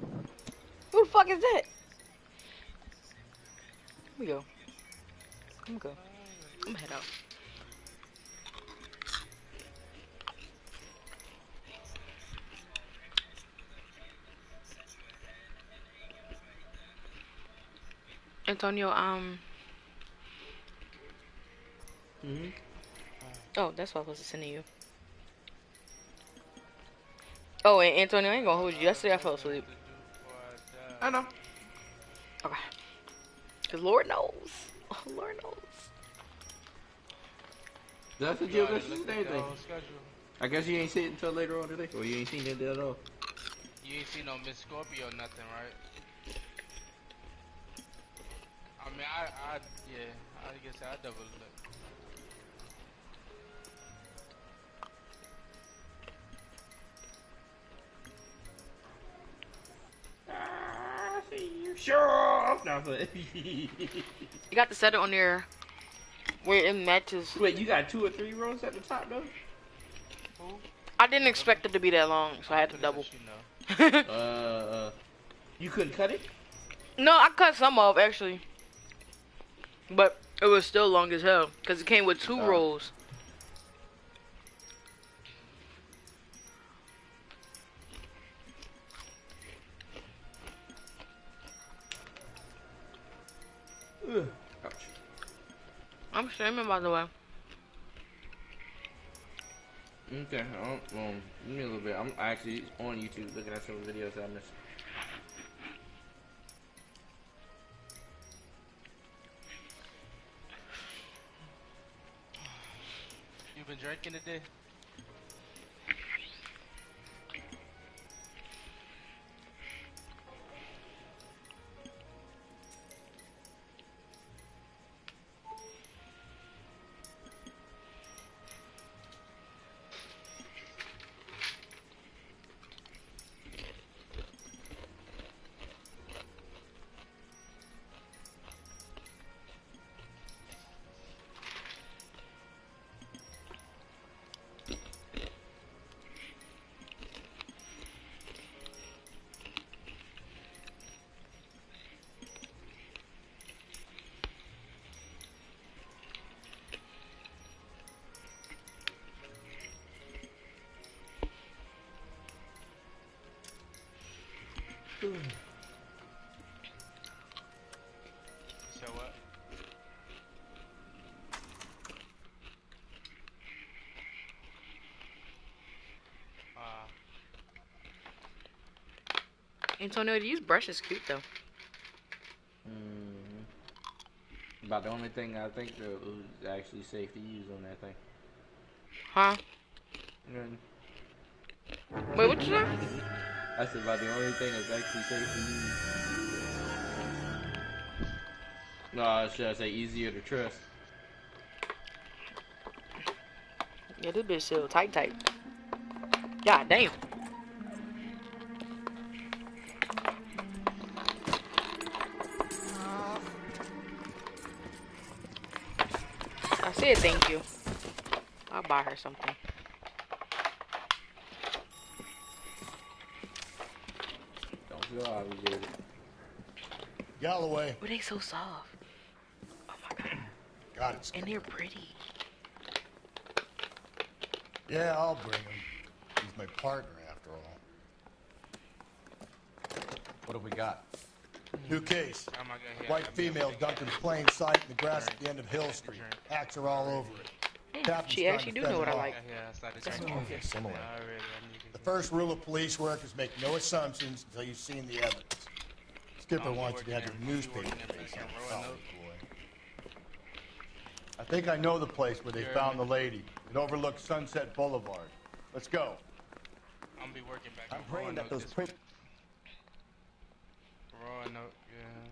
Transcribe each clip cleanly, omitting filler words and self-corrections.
up. Who the fuck is that? Here we go. I'm go. I'm gonna head out. Antonio, oh, that's what I was supposed to send to you. Oh, and Antonio, I ain't gonna hold you. Yesterday I fell asleep. I know. Okay. Cause Lord knows. Oh, Lord knows. That's what you this is anything. I guess you ain't see it until later on today. Or you ain't seen it at all. You ain't seen no Miss Scorpio or nothing, right? I mean, yeah, I guess I double look. I see you. Sure. No, but You got to set it on there where it matches. wait, you got 2 or 3 rows at the top though? Who? I didn't expect it to be that long, so I had to double. You couldn't cut it? No, I cut some off actually, but it was still long as hell because it came with 2 rolls. Ouch. I'm streaming, by the way. Okay, give me a little bit. I'm actually on YouTube looking at some videos I missed. You been drinking today? So what? Antonio, these brushes cute though. About the only thing I think that was actually safe to use on that thing. Huh? Wait, what you say? I said about the only thing that's actually safe to use. No, should I say easier to trust? Yeah, this bitch still tight. God damn. I said thank you. I'll buy her something. Don't feel obligated. Galloway. Oh, they so soft. Oh my god. God, it's And they're pretty. Yeah, I'll bring him. He's my partner, after all. What have we got? New case. White female dumped in plain sight in the grass at the end of Hill Street. Axe are all over it. She actually do know what I like. Similar. The first rule of police work is make no assumptions until you've seen the evidence. Skipper wants you to have your newspaper face on the collar, boy. I think I know the place where they found the lady. It overlooks Sunset Boulevard. Let's go. I'm gonna be working back. I'm praying that those print. Raw note, yeah.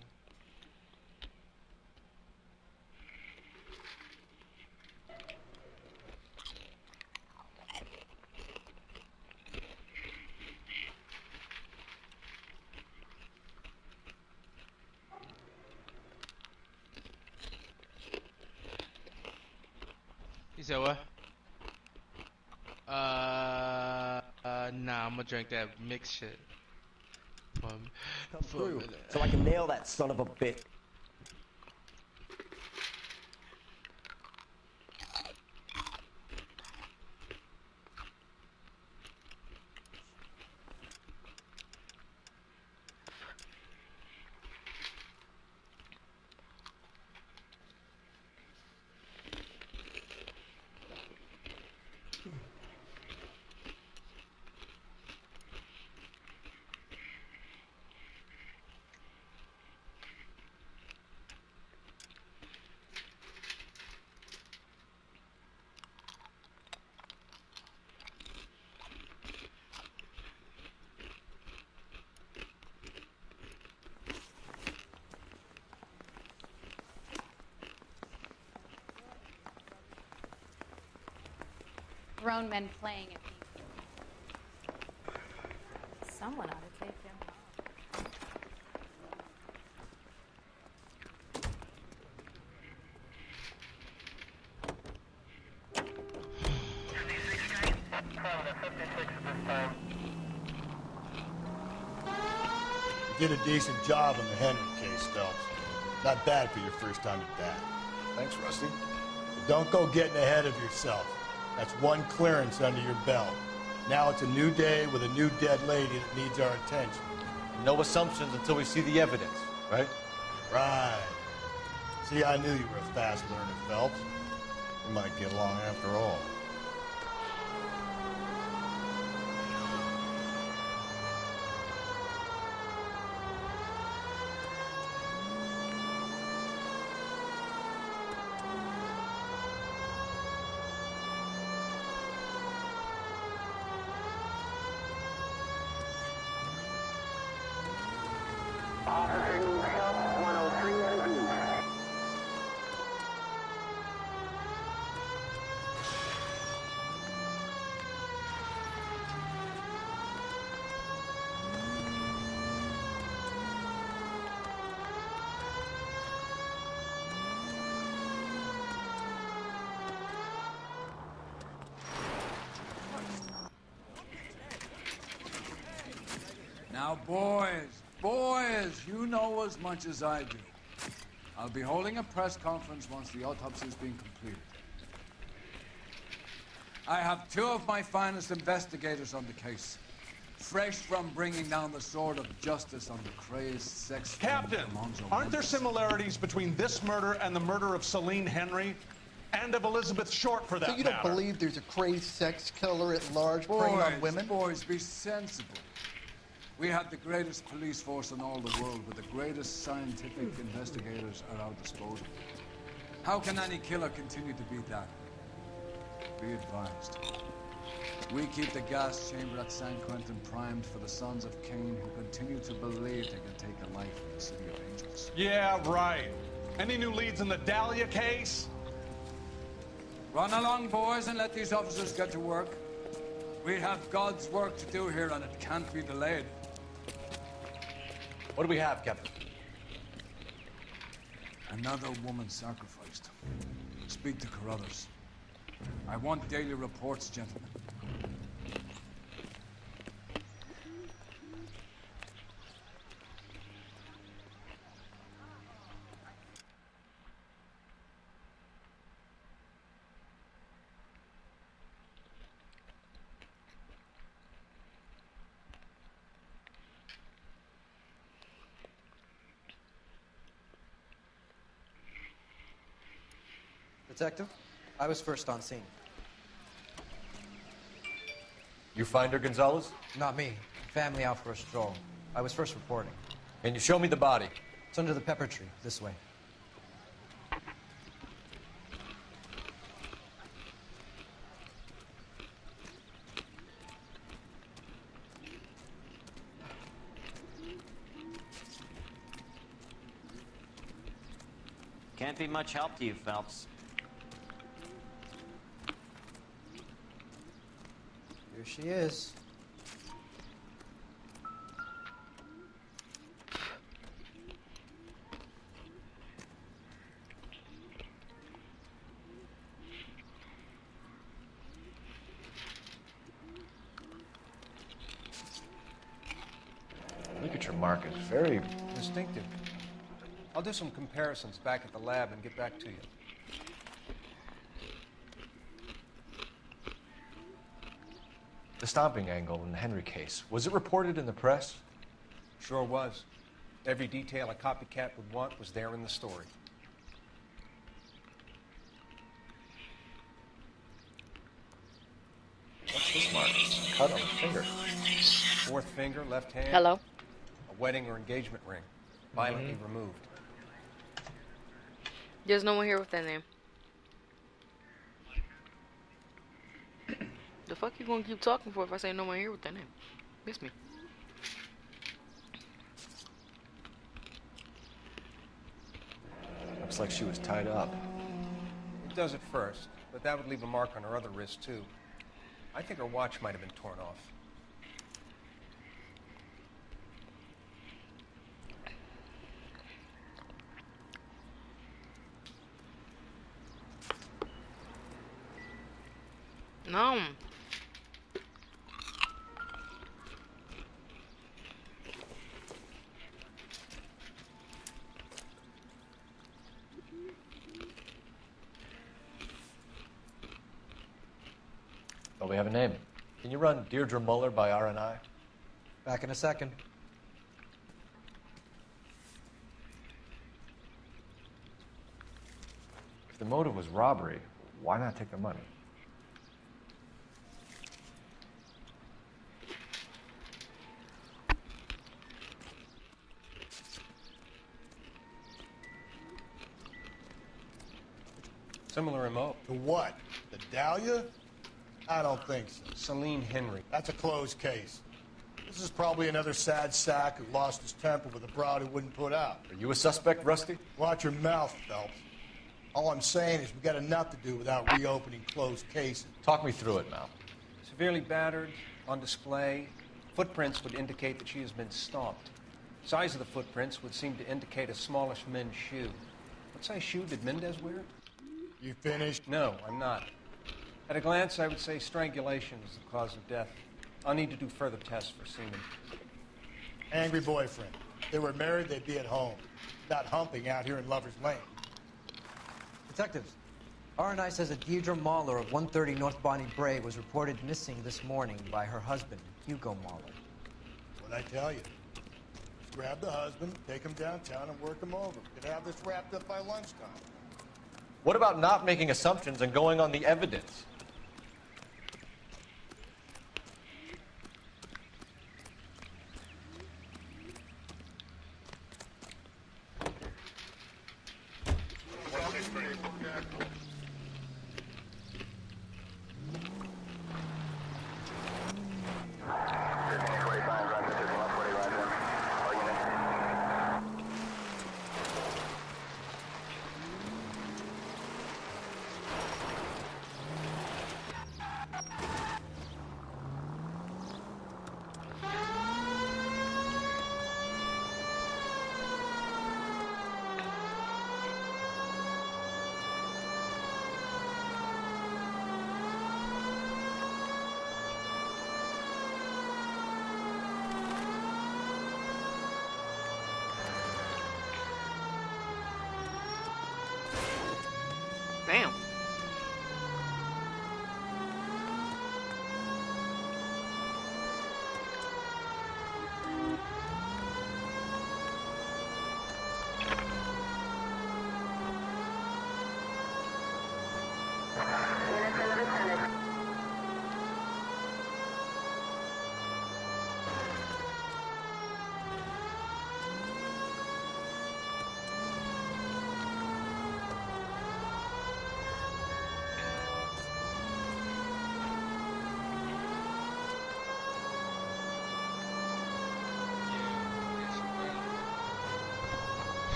You said what? Nah, I'm gonna drink that mixed shit. Come through, so I can nail that son of a bitch. Grown men playing at me. Someone ought to take him home. You did a decent job on the Henry case, Phelps. Not bad for your first time at bat. Thanks, Rusty. But don't go getting ahead of yourself. That's one clearance under your belt. Now it's a new day with a new dead lady that needs our attention. No assumptions until we see the evidence, right? Right. See, I knew you were a fast learner, Phelps. We might get along after all. Now, boys, you know as much as I do. I'll be holding a press conference once the autopsy's been completed. I have two of my finest investigators on the case, fresh from bringing down the sword of justice on the crazed sex... Captain, aren't there similarities between this murder and the murder of Celine Henry? And of Elizabeth Short, for that matter? So you don't believe there's a crazed sex killer at large preying on women? Boys, be sensible. We have the greatest police force in all the world, with the greatest scientific investigators at our disposal. How can any killer continue to beat that? Be advised. We keep the gas chamber at San Quentin primed for the sons of Cain who continue to believe they can take a life in the City of Angels. Yeah, right. Any new leads in the Dahlia case? Run along, boys, and let these officers get to work. We have God's work to do here, and it can't be delayed. What do we have, Captain? Another woman sacrificed. Speak to Carruthers. I want daily reports, gentlemen. Detective, I was first on scene. You find her, Gonzalez? Not me. Family out for a stroll. I was first reporting. Can you show me the body? It's under the pepper tree, this way. Can't be much help to you, Phelps. Here she is. Look at signature mark is very distinctive. I'll do some comparisons back at the lab and get back to you. The stomping angle in the Henry case, was it reported in the press? Sure was. Every detail a copycat would want was there in the story. What's this mark? Cut on the finger. Fourth finger, left hand. Hello? A wedding or engagement ring, violently removed. There's no one here with that name. The fuck you gonna keep talking for if I say no one here with that name? Miss me. Looks like she was tied up. It does at first, but that would leave a mark on her other wrist, too. I think her watch might have been torn off. No. Oh, we have a name. Can you run Deirdre Muller by RNI? Back in a second. If the motive was robbery, why not take the money? Similar MO. To what? The Dahlia? I don't think so. Celine Henry. That's a closed case. This is probably another sad sack who lost his temper with a broad who wouldn't put out. Are you a suspect, Rusty? Watch your mouth, Phelps. All I'm saying is we got enough to do without reopening closed cases. Talk me through it, Mal. Severely battered, on display. Footprints would indicate that she has been stomped. Size of the footprints would seem to indicate a smallish men's shoe. What size shoe did Mendez wear? You finished? No, I'm not. At a glance, I would say strangulation is the cause of death. I'll need to do further tests for semen. Angry boyfriend. If they were married, they'd be at home. Not humping out here in Lover's Lane. Detectives, RNI says that Deirdre Muller of 130 North Bonnie Bray was reported missing this morning by her husband, Hugo Muller. What'd I tell you? Just grab the husband, take him downtown, and work him over. We could have this wrapped up by lunchtime. What about not making assumptions and going on the evidence? Damn.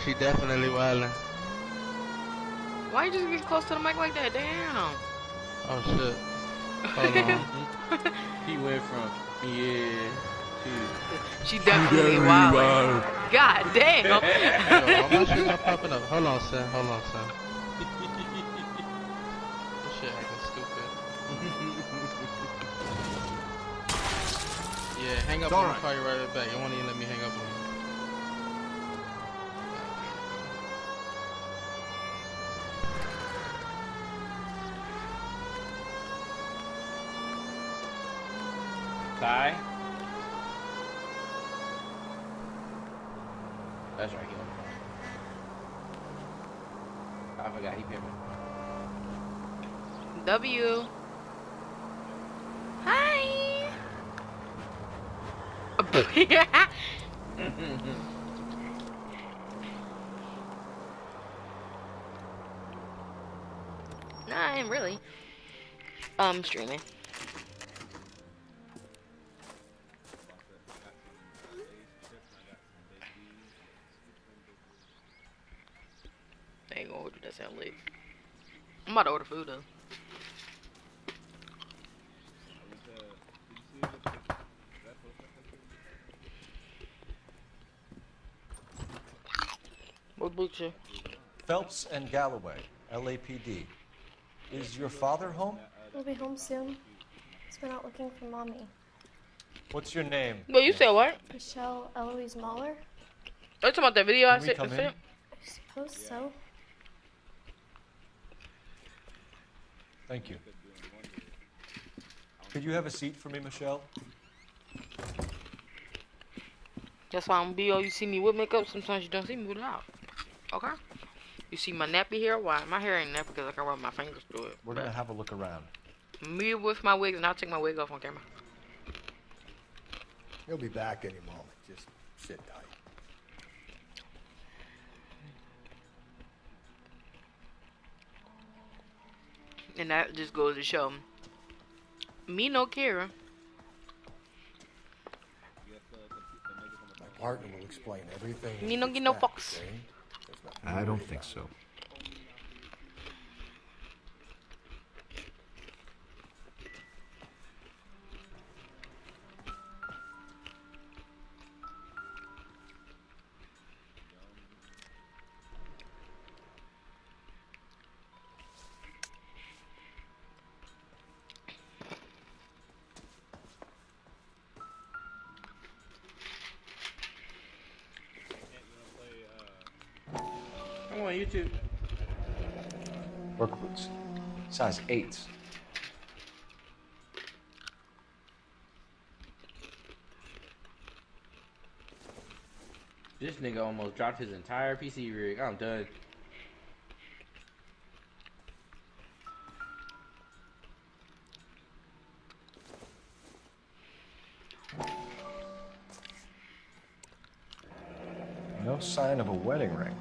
She definitely wildin'. Why you just get close to the mic like that? Damn. Oh shit. Hold on. He went from yeah to. She definitely wild. God damn. Yo, why my shit not popping up? Hold on, son. Hold on, son. This shit acting stupid. Yeah, hang up on me. Call you right back. You won't even let me hang up on you. Ty? That's right, he on the phone. I forgot he pimping. W. Hi. Nah, I ain't really. Streaming. I ain't gonna order that sound late. I'm about to order food though. What butcher? Phelps and Galloway, LAPD. Is your father home? He'll be home soon. He's been out looking for Mommy. What's your name? Wait, you said what? Michelle Eloise Mahler? Are you talking about that video I Can we sent? come in? I suppose so. Thank you. Could you have a seat for me, Michelle? That's why I'm B.O. You see me with makeup, sometimes you don't see me without. Okay? You see my nappy hair? Why? My hair ain't nappy because I can rub my fingers through it. We're going to have a look around. Me with my wig, and I'll take my wig off on camera. He'll be back any moment. Just sit tight. And that just goes to show me no care. My partner will explain everything. Me no get no fucks. I don't think so. I'm on YouTube. Work boots. Size 8. This nigga almost dropped his entire PC rig. I'm done. No sign of a wedding ring.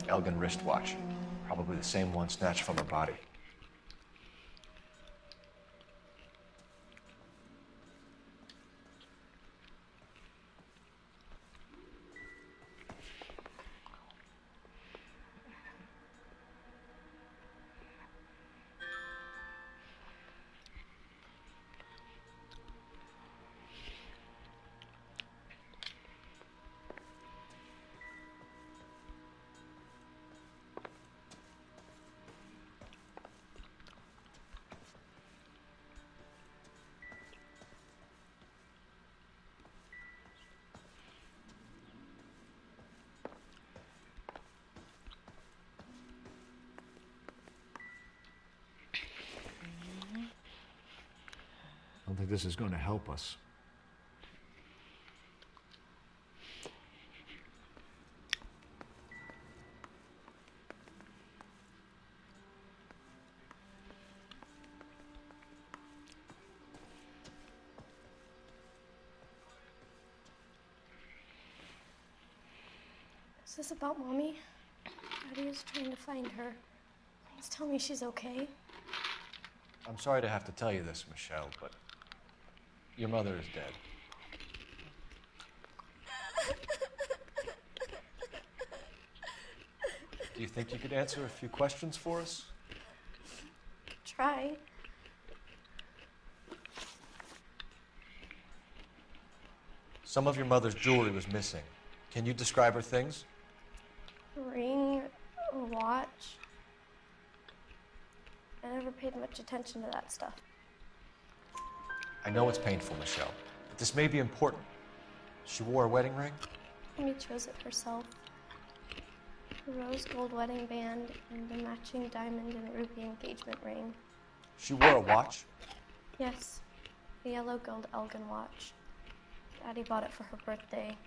Elgin wristwatch. Probably the same one snatched from her body. I don't think this is going to help us. Is this about Mommy? Daddy is trying to find her. Please tell me she's okay. I'm sorry to have to tell you this, Michelle, but your mother is dead. Do you think you could answer a few questions for us? Try. Some of your mother's jewelry was missing. Can you describe her things? A ring, a watch. I never paid much attention to that stuff. I know it's painful, Michelle, but this may be important. She wore a wedding ring? Mommy chose it herself. A rose gold wedding band and a matching diamond and ruby engagement ring. She wore a watch? Yes, a yellow gold Elgin watch. Daddy bought it for her birthday.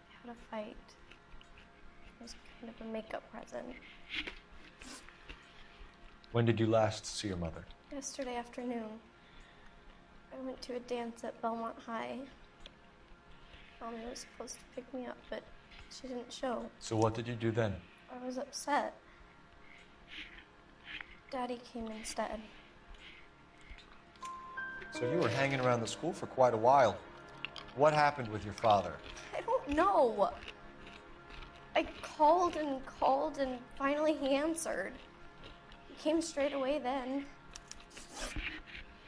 We had a fight. It was kind of a makeup present. When did you last see your mother? Yesterday afternoon. I went to a dance at Belmont High. Mommy was supposed to pick me up, but she didn't show. So what did you do then? I was upset. Daddy came instead. So you were hanging around the school for quite a while. What happened with your father? I don't know. I called and finally he answered. He came straight away then.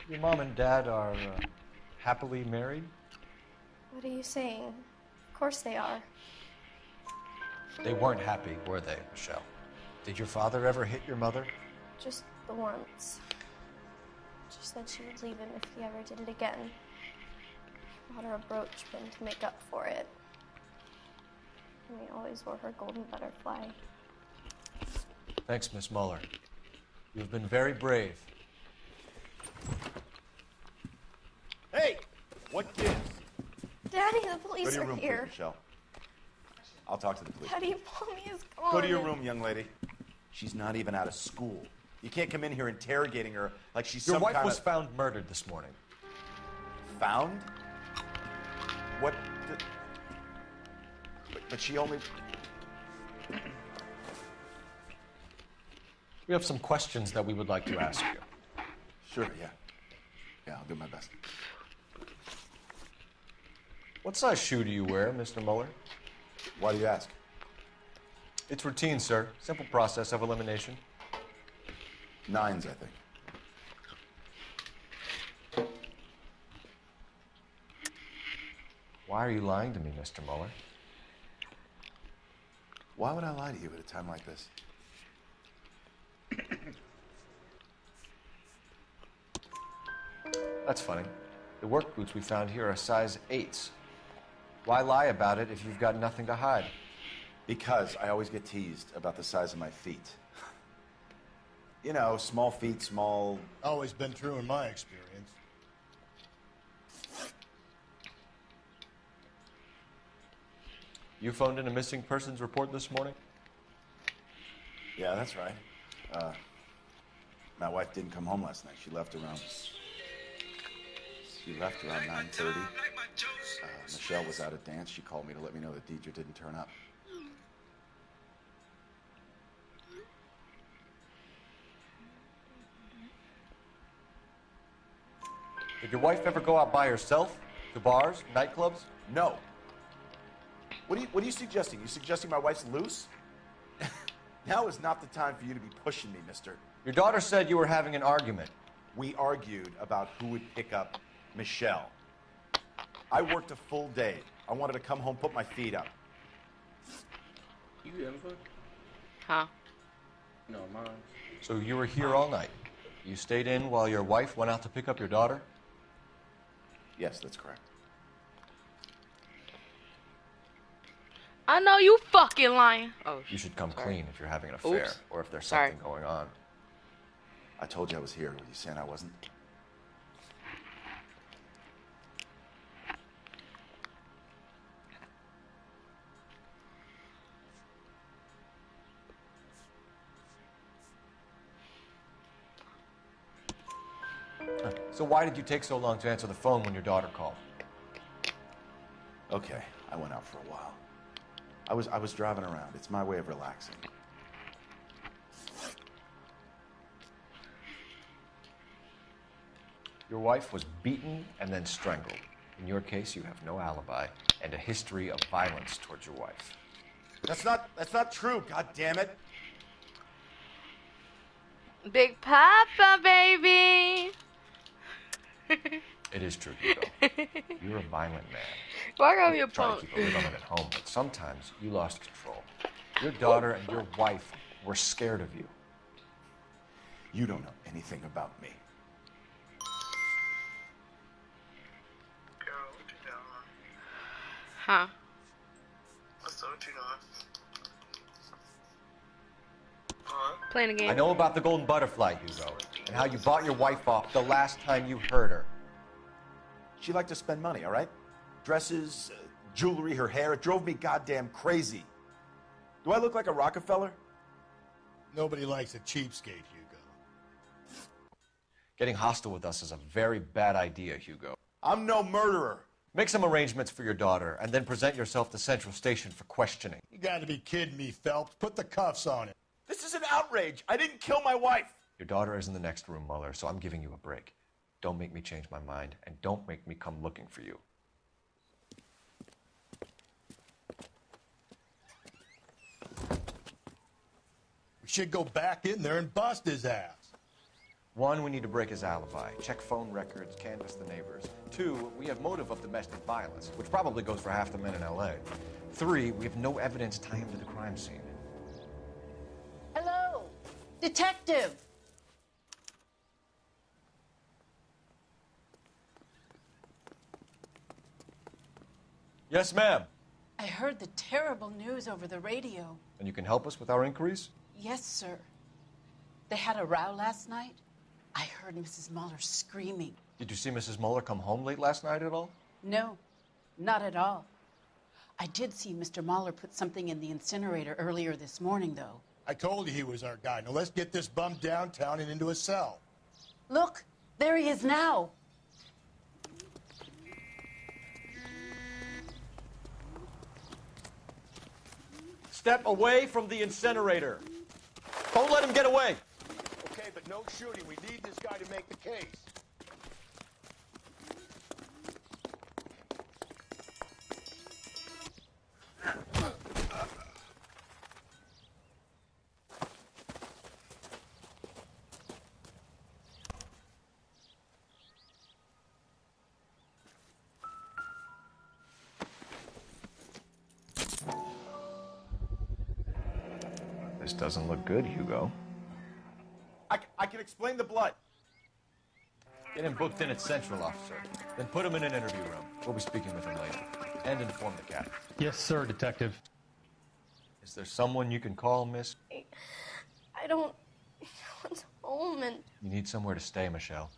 Your mom and dad are happily married? What are you saying? Of course they are. They weren't happy, were they, Michelle? Did your father ever hit your mother? Just the once. She said she would leave him if he ever did it again. Bought her a brooch pin to make up for it. And we always wore her golden butterfly. Thanks, Miss Muller. You've been very brave. Hey! What gives? Daddy, the police Go to your are room, here. please, Michelle. I'll talk to the police. Daddy, Mommy is gone. Go to your room, young lady. She's not even out of school. You can't come in here interrogating her like she's Your some wife kind was of... found murdered this morning. Found? What? But she only... We have some questions that we would like to ask you. Sure, yeah. Yeah, I'll do my best. What size shoe do you wear, Mr. Muller? Why do you ask? It's routine, sir. Simple process of elimination. 9s, I think. Why are you lying to me, Mr. Muller? Why would I lie to you at a time like this? That's funny. The work boots we found here are size 8s. Why lie about it if you've got nothing to hide? Because I always get teased about the size of my feet. You know, small feet, small... Always been true in my experience. You phoned in a missing persons report this morning? Yeah, that's right. My wife didn't come home last night. She left around 9:30. Michelle was out at dance. She called me to let me know that Deidre didn't turn up. Did your wife ever go out by herself? To bars, nightclubs? No. What are you suggesting? You suggesting my wife's loose? Now is not the time for you to be pushing me, mister. Your daughter said you were having an argument. We argued about who would pick up Michelle. I worked a full day. I wanted to come home, put my feet up. You having fun? Huh? No, mine. So you were here all night. You stayed in while your wife went out to pick up your daughter? Yes, that's correct. I know you fucking lying. Oh, You should come sorry. clean if you're having an affair, Oops. or if there's Sorry. something going on. I told you I was here. Were you saying I wasn't? So why did you take so long to answer the phone when your daughter called? Okay, I went out for a while. I was driving around. It's my way of relaxing. Your wife was beaten and then strangled. In your case, you have no alibi and a history of violence towards your wife. That's not true, god damn it. Big Papa, baby. It is true, Hugo. You're a violent man. Why gotta be a Try to punk? keep a lid on it at home, but sometimes you lost control. Your daughter and your wife were scared of you. You don't know anything about me. Huh? What's up? What you doing? Playing a game. I know about the golden butterfly, Hugo, and how you bought your wife off the last time you heard her. She liked to spend money, all right? Dresses, jewelry, her hair. It drove me goddamn crazy. Do I look like a Rockefeller? Nobody likes a cheapskate, Hugo. Getting hostile with us is a very bad idea, Hugo. I'm no murderer. Make some arrangements for your daughter, and then present yourself to Central Station for questioning. You gotta be kidding me, Phelps. Put the cuffs on it. This is an outrage. I didn't kill my wife. Your daughter is in the next room, Mueller, so I'm giving you a break. Don't make me change my mind, and don't make me come looking for you. We should go back in there and bust his ass. 1, we need to break his alibi. Check phone records, canvass the neighbors. 2, we have motive of domestic violence, which probably goes for half the men in L.A. 3, we have no evidence tying him to the crime scene. Hello, detective. Yes, ma'am. I heard the terrible news over the radio. And you can help us with our inquiries? Yes, sir. They had a row last night. I heard Mrs. Mueller screaming. Did you see Mrs. Mueller come home late last night at all? No, not at all. I did see Mr. Mueller put something in the incinerator earlier this morning, though. I told you he was our guy. Now let's get this bum downtown and into a cell. Look, there he is now. Step away from the incinerator. Don't let him get away. Okay, but no shooting. We need this guy to make the case. This doesn't look good, Hugo. I can explain the blood. Get him booked in at Central, officer. Then put him in an interview room. We'll be speaking with him later. And inform the cat. Yes, sir, detective. Is there someone you can call, miss? I don't... No one's home and... You need somewhere to stay, Michelle.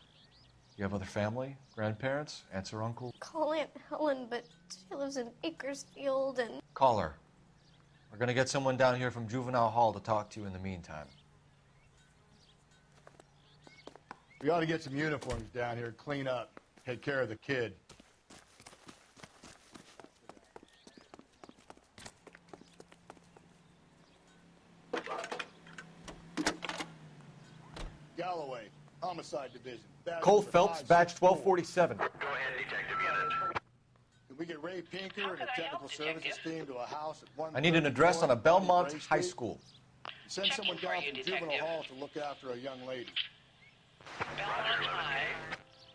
You have other family? Grandparents? Aunts or uncles? Call Aunt Helen, but she lives in Bakersfield and... Call her. We're gonna get someone down here from Juvenile Hall to talk to you in the meantime. We ought to get some uniforms down here, clean up, take care of the kid. Galloway, Homicide Division. Cole Phelps, badge 1247. Go ahead, detective unit. Can we get Ray Pinker and a technical services team to a house at 1 I need an address on a Belmont High School. Send someone down from Juvenile Hall to look after a young lady. Belmont High,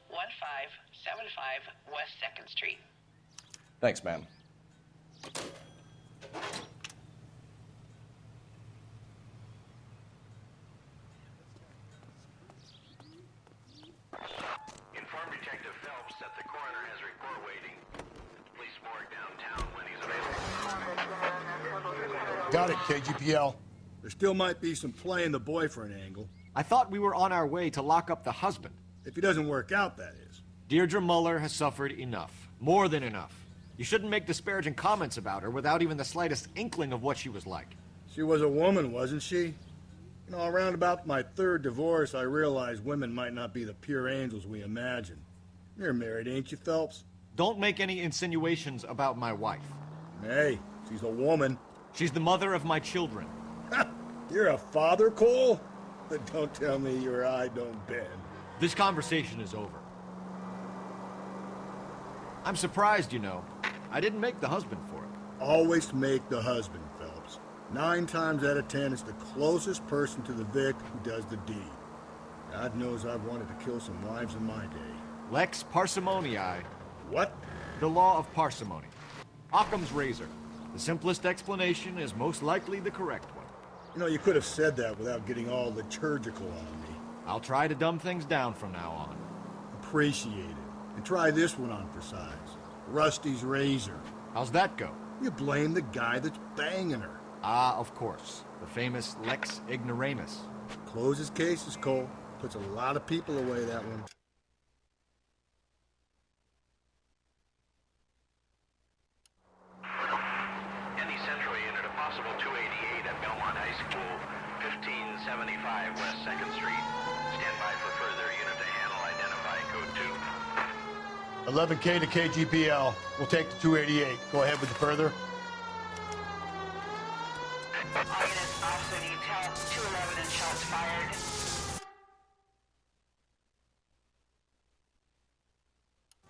1575 West 2nd Street. Thanks, ma'am. Inform Detective Phelps that the coroner has a report waiting at the police morgue downtown when he's available. Got it, KGPL. There still might be some play in the boyfriend angle. I thought we were on our way to lock up the husband. If he doesn't work out, that is. Deirdre Mueller has suffered enough. More than enough. You shouldn't make disparaging comments about her without even the slightest inkling of what she was like. She was a woman, wasn't she? You know, around about my third divorce, I realized women might not be the pure angels we imagine. You're married, ain't you, Phelps? Don't make any insinuations about my wife. Hey, she's a woman. She's the mother of my children. You're a father, Cole? But don't tell me your eye don't bend. This conversation is over. I'm surprised, you know. I didn't make the husband for it. Always make the husband, Phelps. 9 times out of 10, it's the closest person to the Vic who does the deed. God knows I've wanted to kill some wives in my day. Lex parsimoniae. What? The law of parsimony. Occam's razor. The simplest explanation is most likely the correct one. You know, you could have said that without getting all liturgical on me. I'll try to dumb things down from now on. Appreciate it. And try this one on for size. Rusty's razor. How's that go? You blame the guy that's banging her. Ah, of course. The famous Lex Ignoramus. Closes cases, Cole. Puts a lot of people away, that one. Any Central unit, a possible 288 at Belmont High School, 1575 West 2nd Street. Stand by for further unit to handle. Identify code 2. 11K to KGPL. We'll take the 288. Go ahead with the further. All units, officer detail 211 and shots fired.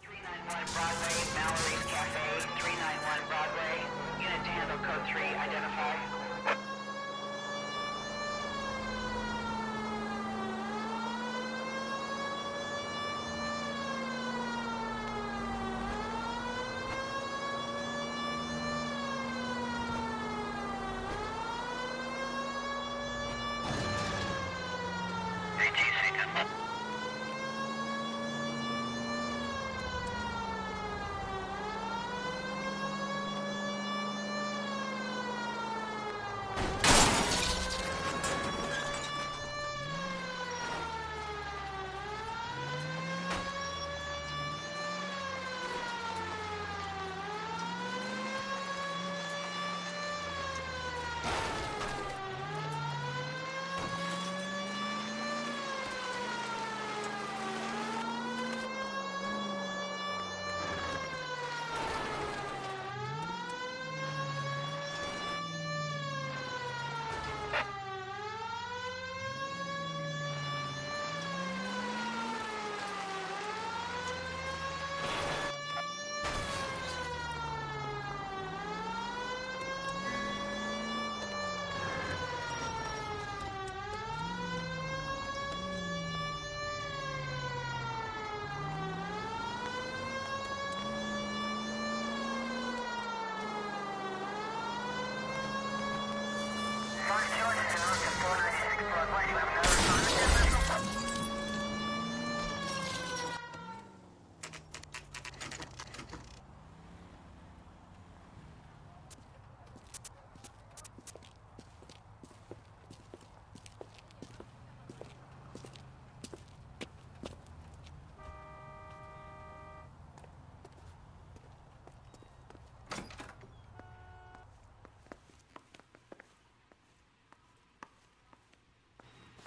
391 Broadway, Mallory's Cafe, 391 Broadway. Unit to handle code 3, identify.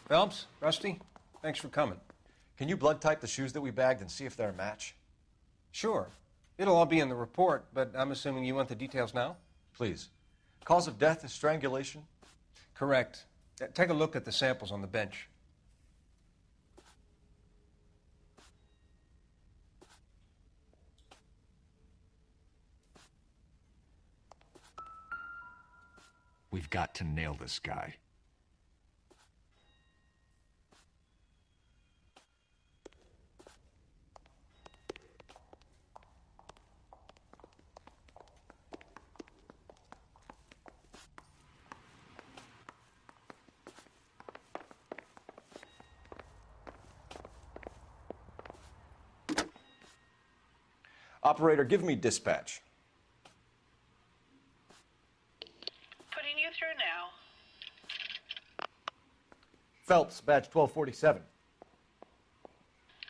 Phelps, Rusty, thanks for coming. Can you blood type the shoes that we bagged and see if they're a match? Sure. It'll all be in the report, but I'm assuming you want the details now? Please. Cause of death is strangulation? Correct. Take a look at the samples on the bench. We've got to nail this guy. Operator, give me dispatch. Putting you through now. Phelps, badge 1247.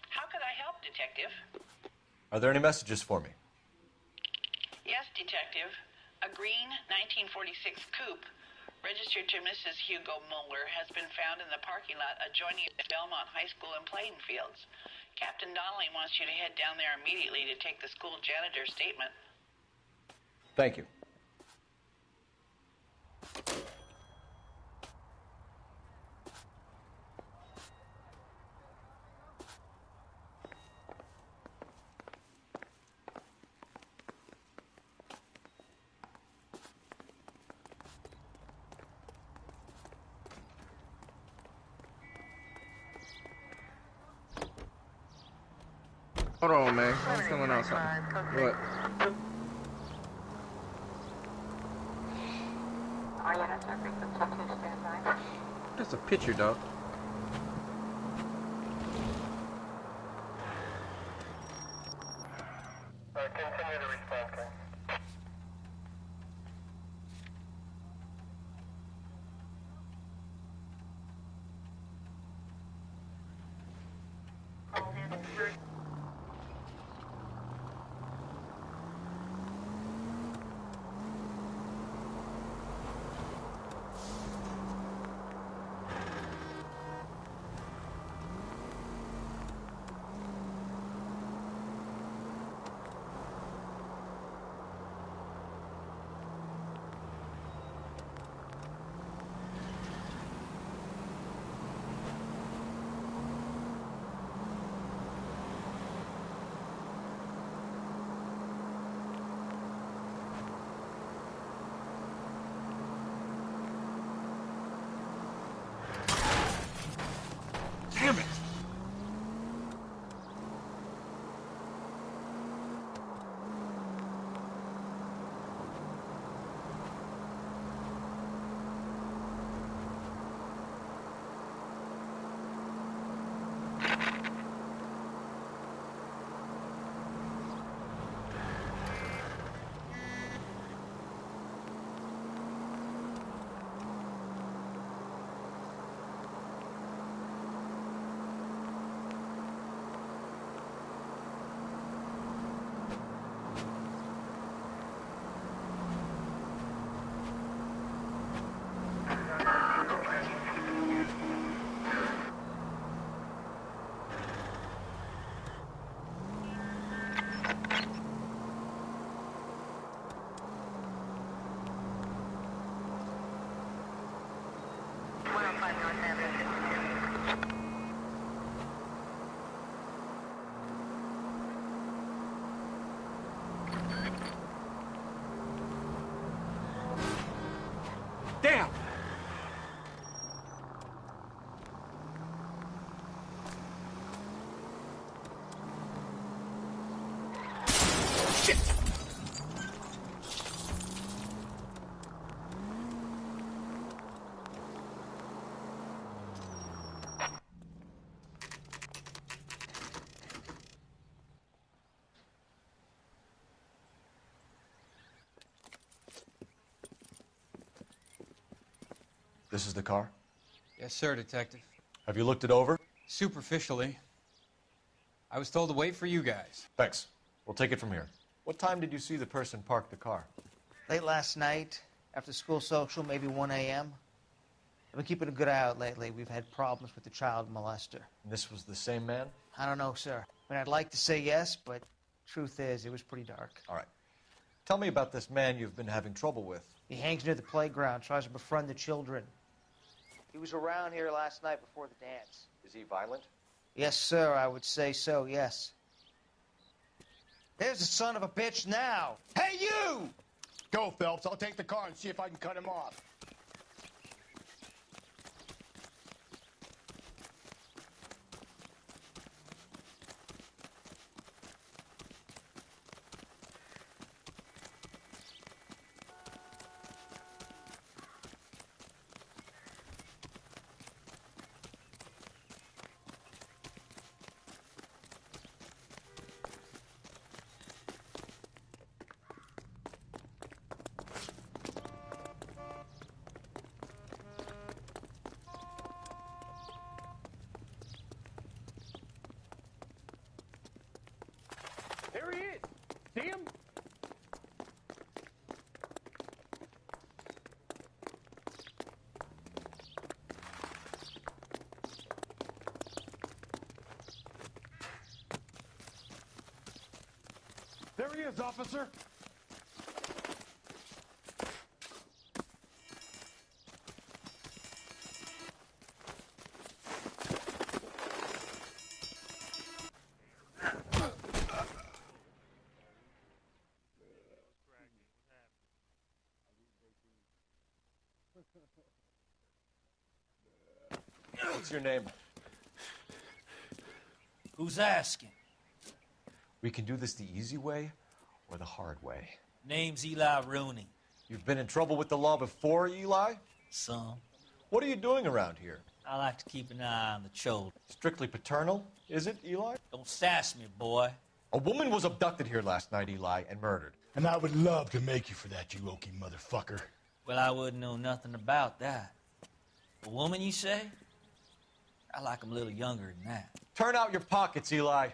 How could I help, Detective? Are there any messages for me? Yes, Detective. A green 1946 coupe registered to Mrs. Hugo Mueller has been found in the parking lot adjoining Belmont High School in playing fields. Captain Donnelly wants you to head down there immediately to take the school janitor's statement. Thank you. Hold on, man. I'm filling out something. What? That's a picture, dog. Continue to respond, This is the car? Yes, sir, Detective. Have you looked it over? Superficially. I was told to wait for you guys. Thanks. We'll take it from here. What time did you see the person park the car? Late last night, after school social, maybe 1 a.m. I've been keeping a good eye out lately. We've had problems with the child molester. And this was the same man? I don't know, sir. I mean, I'd like to say yes, but truth is, it was pretty dark. All right. Tell me about this man you've been having trouble with. He hangs near the playground, tries to befriend the children. He was around here last night before the dance. Is he violent? Yes, sir, I would say so, yes. There's the son of a bitch now. Hey, you! Go, Phelps. I'll take the car and see if I can cut him off. There he is. See him? There he is, officer. What's your name? Who's asking? We can do this the easy way or the hard way. Name's Eli Rooney. You've been in trouble with the law before, Eli? Some. What are you doing around here? I like to keep an eye on the children. Strictly paternal, is it, Eli? Don't sass me, boy. A woman was abducted here last night, Eli, and murdered. And I would love to make you for that, you oaky motherfucker. Well, I wouldn't know nothing about that. A woman, you say? I like 'em a little younger than that. Turn out your pockets, Eli.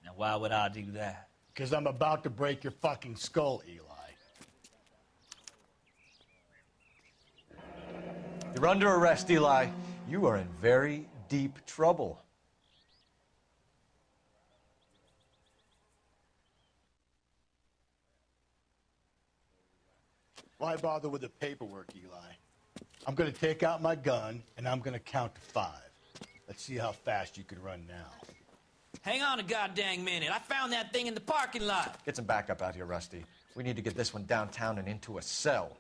Now, why would I do that? Because I'm about to break your fucking skull, Eli. You're under arrest, Eli. You are in very deep trouble. Why bother with the paperwork, Eli? I'm going to take out my gun, and I'm going to count to 5. Let's see how fast you can run now. Hang on a goddamn minute. I found that thing in the parking lot. Get some backup out here, Rusty. We need to get this one downtown and into a cell.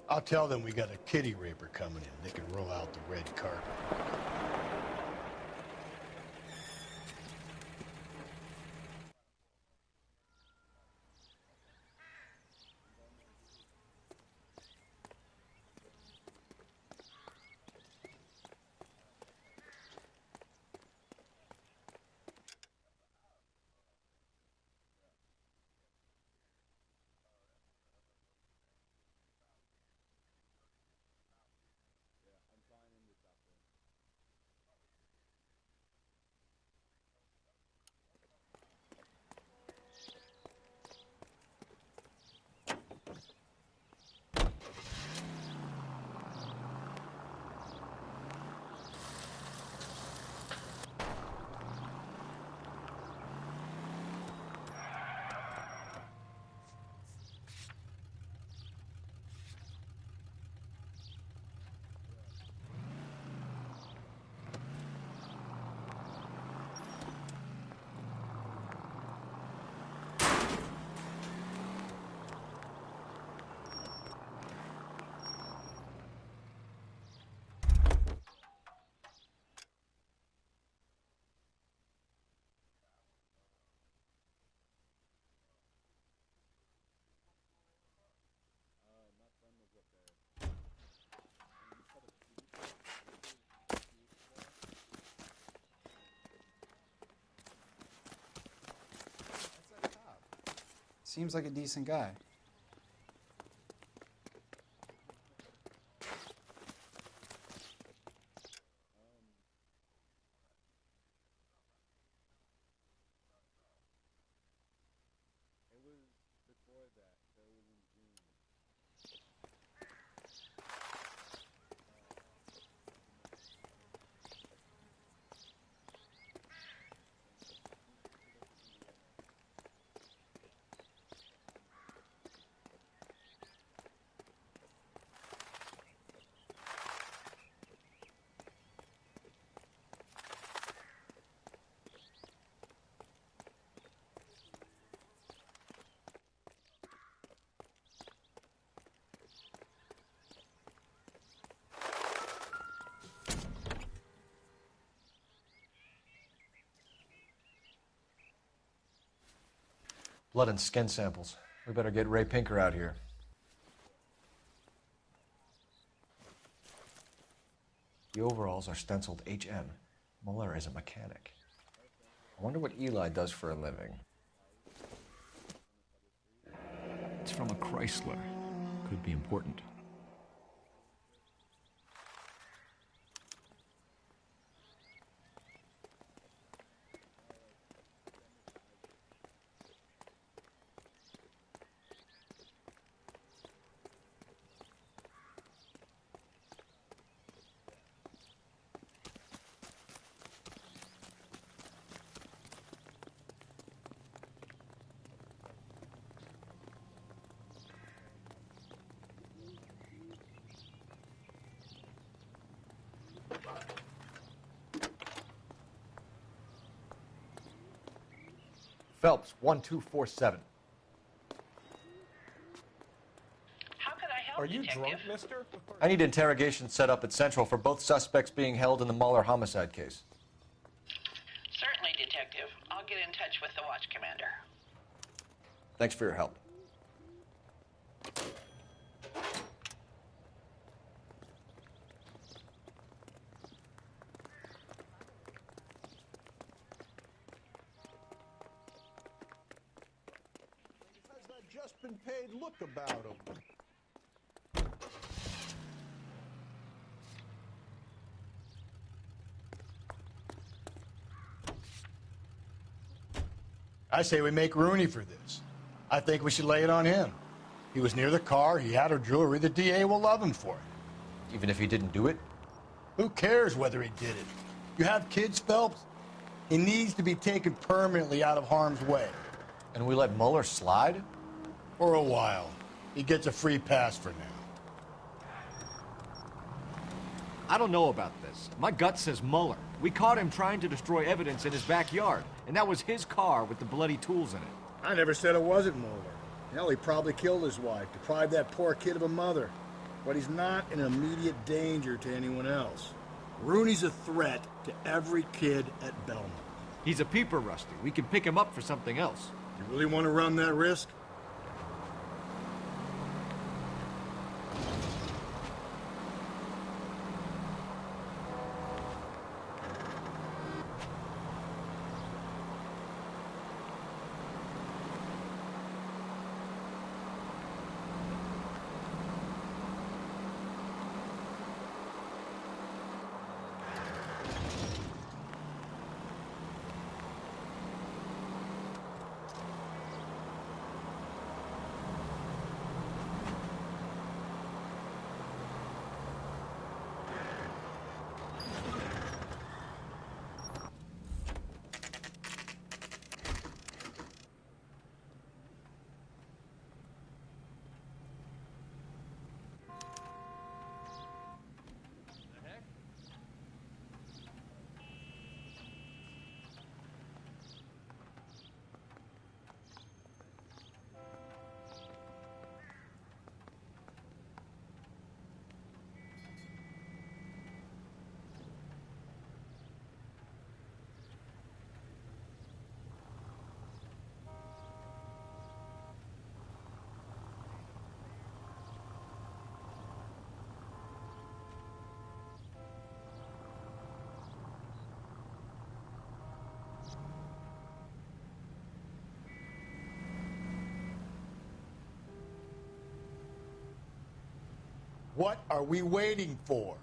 I'll tell them we got a kitty raper coming in. They can roll out the red carpet. Seems like a decent guy. Blood and skin samples. We better get Ray Pinker out here. The overalls are stenciled HM. Muller is a mechanic. I wonder what Eli does for a living. It's from a Chrysler. Could be important. Phelps, 1247. How could I help, Are you Detective? drunk, mister? I need interrogation set up at Central for both suspects being held in the Muller homicide case. Certainly, Detective. I'll get in touch with the watch commander. Thanks for your help. Just been paid. Look about him. I say we make Rooney for this. I think we should lay it on him. He was near the car. He had her jewelry. The DA will love him for it. Even if he didn't do it? Who cares whether he did it? You have kids, Phelps? He needs to be taken permanently out of harm's way. And we let Muller slide? For a while. He gets a free pass for now. I don't know about this. My gut says Muller. We caught him trying to destroy evidence in his backyard, and that was his car with the bloody tools in it. I never said it wasn't Muller. Hell, he probably killed his wife, deprived that poor kid of a mother. But he's not an immediate danger to anyone else. Rooney's a threat to every kid at Belmont. He's a peeper, Rusty. We can pick him up for something else. You really want to run that risk? What are we waiting for?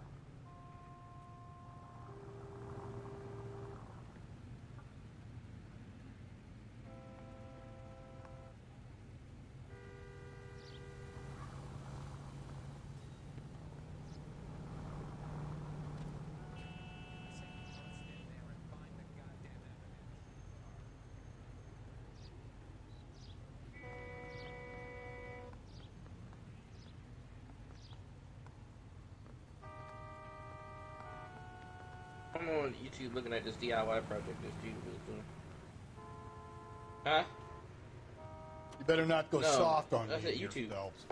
I'm on YouTube looking at this DIY project this dude was doing. Huh? You better not go soft on me. That's at YouTube. Phelps.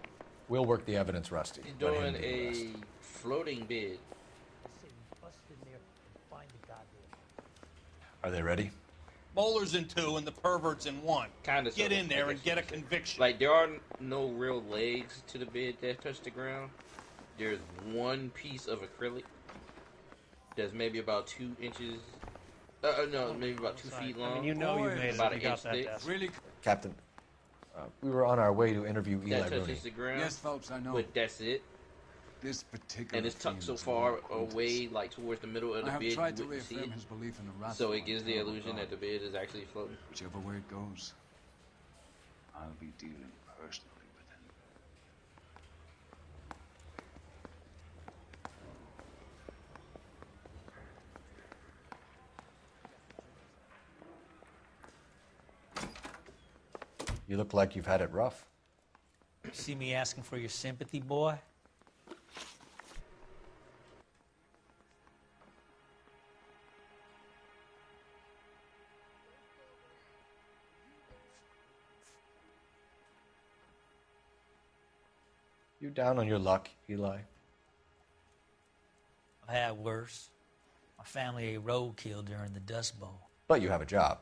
We'll work the evidence, Rusty. He's Let him doing do the rest. a floating bid. Are they ready? Moeller's in 2 and the pervert's in 1. Kinda. Get in there and get a conviction. Like, there are no real legs to the bed that touch the ground. There's one piece of acrylic that's maybe about 2 inches. No, maybe about 2 feet long. I mean, you know you made it about if an you inch got that thick. desk. Really? Captain, we were on our way to interview Eli That Rooney. touches the ground. Yes, Phelps, I know. But that's it. This particular And it's tucked so field is far well away, like towards the middle of the I have bed, tried to you wouldn't see reaffirm it. his belief in the wrath So of it gives the terrible illusion God. that the bed is actually floating. Whichever way it goes, I'll be dealing personally with him. You look like you've had it rough. See me asking for your sympathy, boy? You down on your luck, Eli? I've had worse. My family ate roadkill during the Dust Bowl. But you have a job.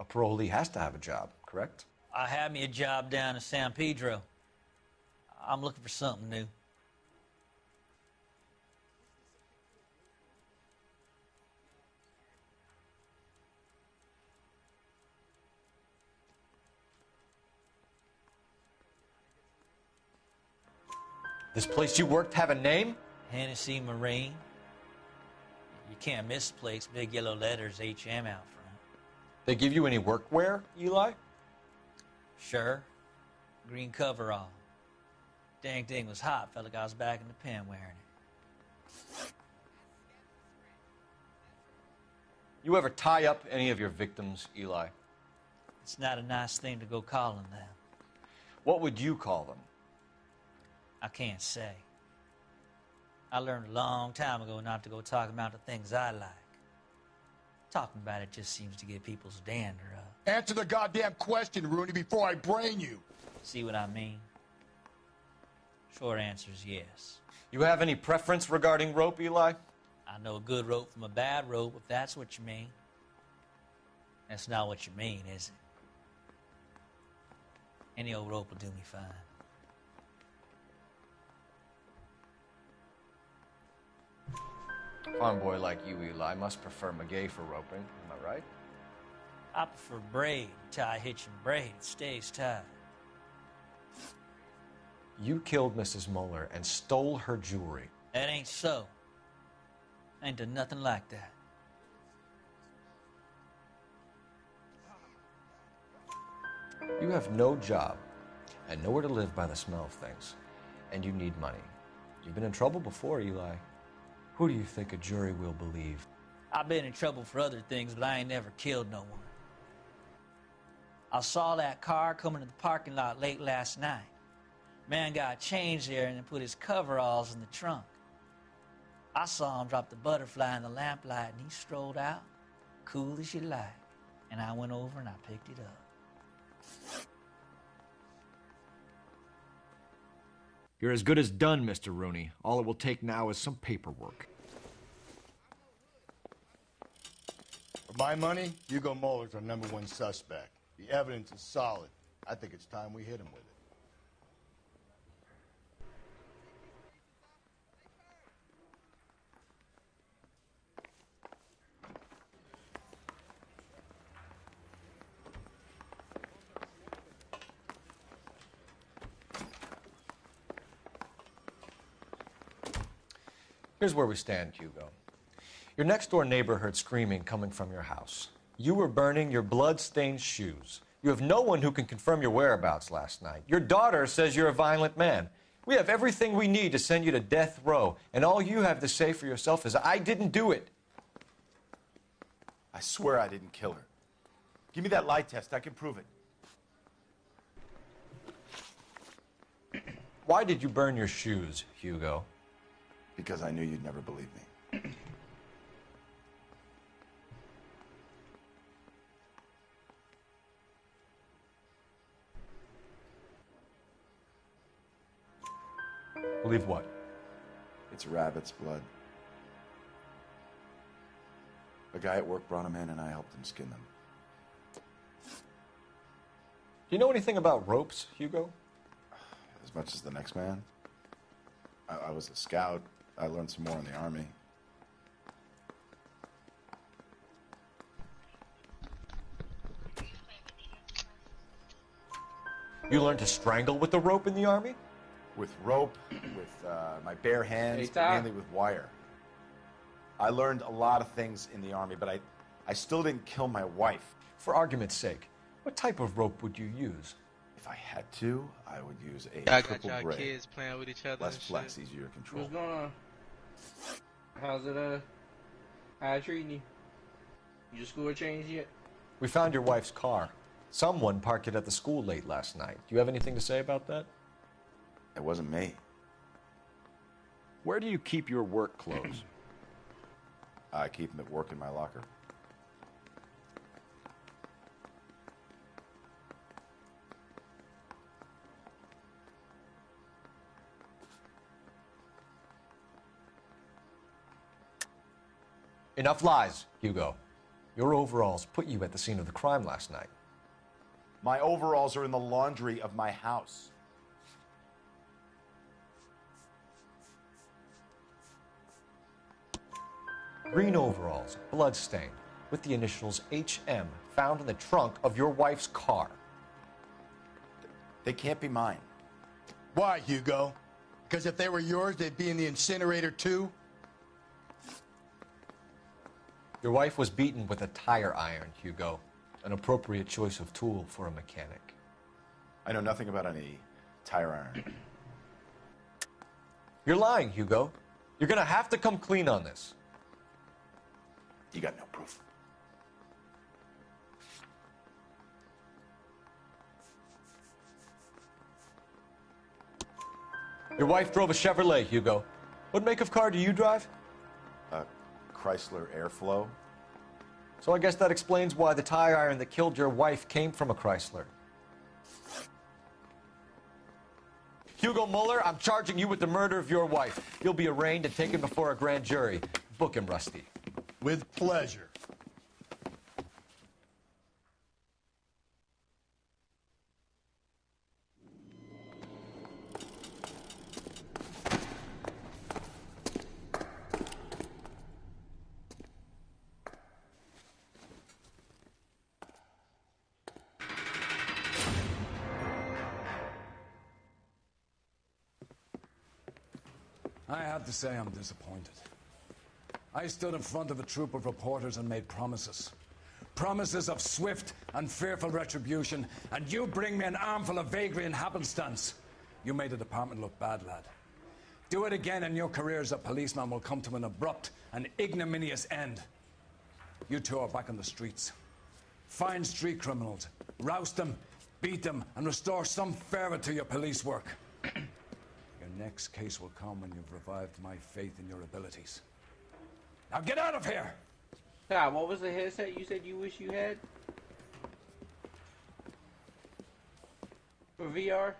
A parolee has to have a job, correct? I had me a job down in San Pedro. I'm looking for something new. This place you worked have a name? Hennessy Marine. You can't miss the place. Big yellow letters, HM out front. They give you any workwear, Eli? Sure. Green coverall. Dang thing was hot. Felt like I was back in the pen wearing it. You ever tie up any of your victims, Eli? It's not a nice thing to go calling them. What would you call them? I can't say. I learned a long time ago not to go talking about the things I like. Talking about it just seems to get people's dander up. Answer the goddamn question, Rooney, before I brain you. See what I mean? Short answer is yes. You have any preference regarding rope, Eli? I know a good rope from a bad rope, if that's what you mean. That's not what you mean, is it? Any old rope will do me fine. Farm boy like you, Eli, must prefer McGay for roping. Am I right? I prefer braid. Tie, hitch, and braid. It stays tied. You killed Mrs. Moeller and stole her jewelry. That ain't so. I ain't done nothing like that. You have no job and nowhere to live by the smell of things. And you need money. You've been in trouble before, Eli. Who do you think a jury will believe? I've been in trouble for other things, but I ain't never killed no one. I saw that car coming to the parking lot late last night. Man got changed there and then put his coveralls in the trunk. I saw him drop the butterfly in the lamplight and he strolled out, cool as you like. And I went over and I picked it up. You're as good as done, Mr. Rooney. All it will take now is some paperwork. For my money, Hugo Moeller's our #1 suspect. The evidence is solid. I think it's time we hit him with it. Here's where we stand, Hugo. Your next-door neighbor heard screaming coming from your house. You were burning your blood-stained shoes. You have no one who can confirm your whereabouts last night. Your daughter says you're a violent man. We have everything we need to send you to death row, and all you have to say for yourself is, I didn't do it. I swear I didn't kill her. Give me that lie test. I can prove it. Why did you burn your shoes, Hugo? Because I knew you'd never believe me. Believe what? It's rabbit's blood. A guy at work brought him in and I helped him skin them. you know anything about ropes, Hugo? As much as the next man. I was a scout. I learned some more in the Army. You learned to strangle with the rope in the Army? With rope, with my bare hands, Hey, but Ty. mainly with wire. I learned a lot of things in the Army, but I still didn't kill my wife. For argument's sake, what type of rope would you use? If I had to, I would use a Y'all got triple y'all braid. kids playing with each other. Less and flex, shit. easier to control. What's going on? How's it, how it treating you? Your school changed yet? We found your wife's car. Someone parked it at the school late last night. Do you have anything to say about that? It wasn't me. Where do you keep your work clothes? I keep them at work in my locker. Enough lies, Hugo. Your overalls put you at the scene of the crime last night. My overalls are in the laundry of my house. Green overalls, bloodstained, with the initials HM found in the trunk of your wife's car. They can't be mine. Why, Hugo? Because if they were yours, they'd be in the incinerator too? Your wife was beaten with a tire iron, Hugo. An appropriate choice of tool for a mechanic. I know nothing about any tire iron. You're lying, Hugo. You're gonna have to come clean on this. You got no proof. Your wife drove a Chevrolet, Hugo. What make of car do you drive? A Chrysler Airflow. So I guess that explains why the tire iron that killed your wife came from a Chrysler. Hugo Mueller, I'm charging you with the murder of your wife. You'll be arraigned and taken before a grand jury. Book him, Rusty. With pleasure. I have to say I'm disappointed. I stood in front of a troop of reporters and made promises. Promises of swift and fearful retribution, and you bring me an armful of vagary and happenstance. You made the department look bad, lad. Do it again and your career as a policeman will come to an abrupt and ignominious end. You two are back on the streets. Find street criminals, roust them, beat them, and restore some fervor to your police work. Your next case will come when you've revived my faith in your abilities. Now get out of here! Ty, what was the headset you said you wish you had? For VR?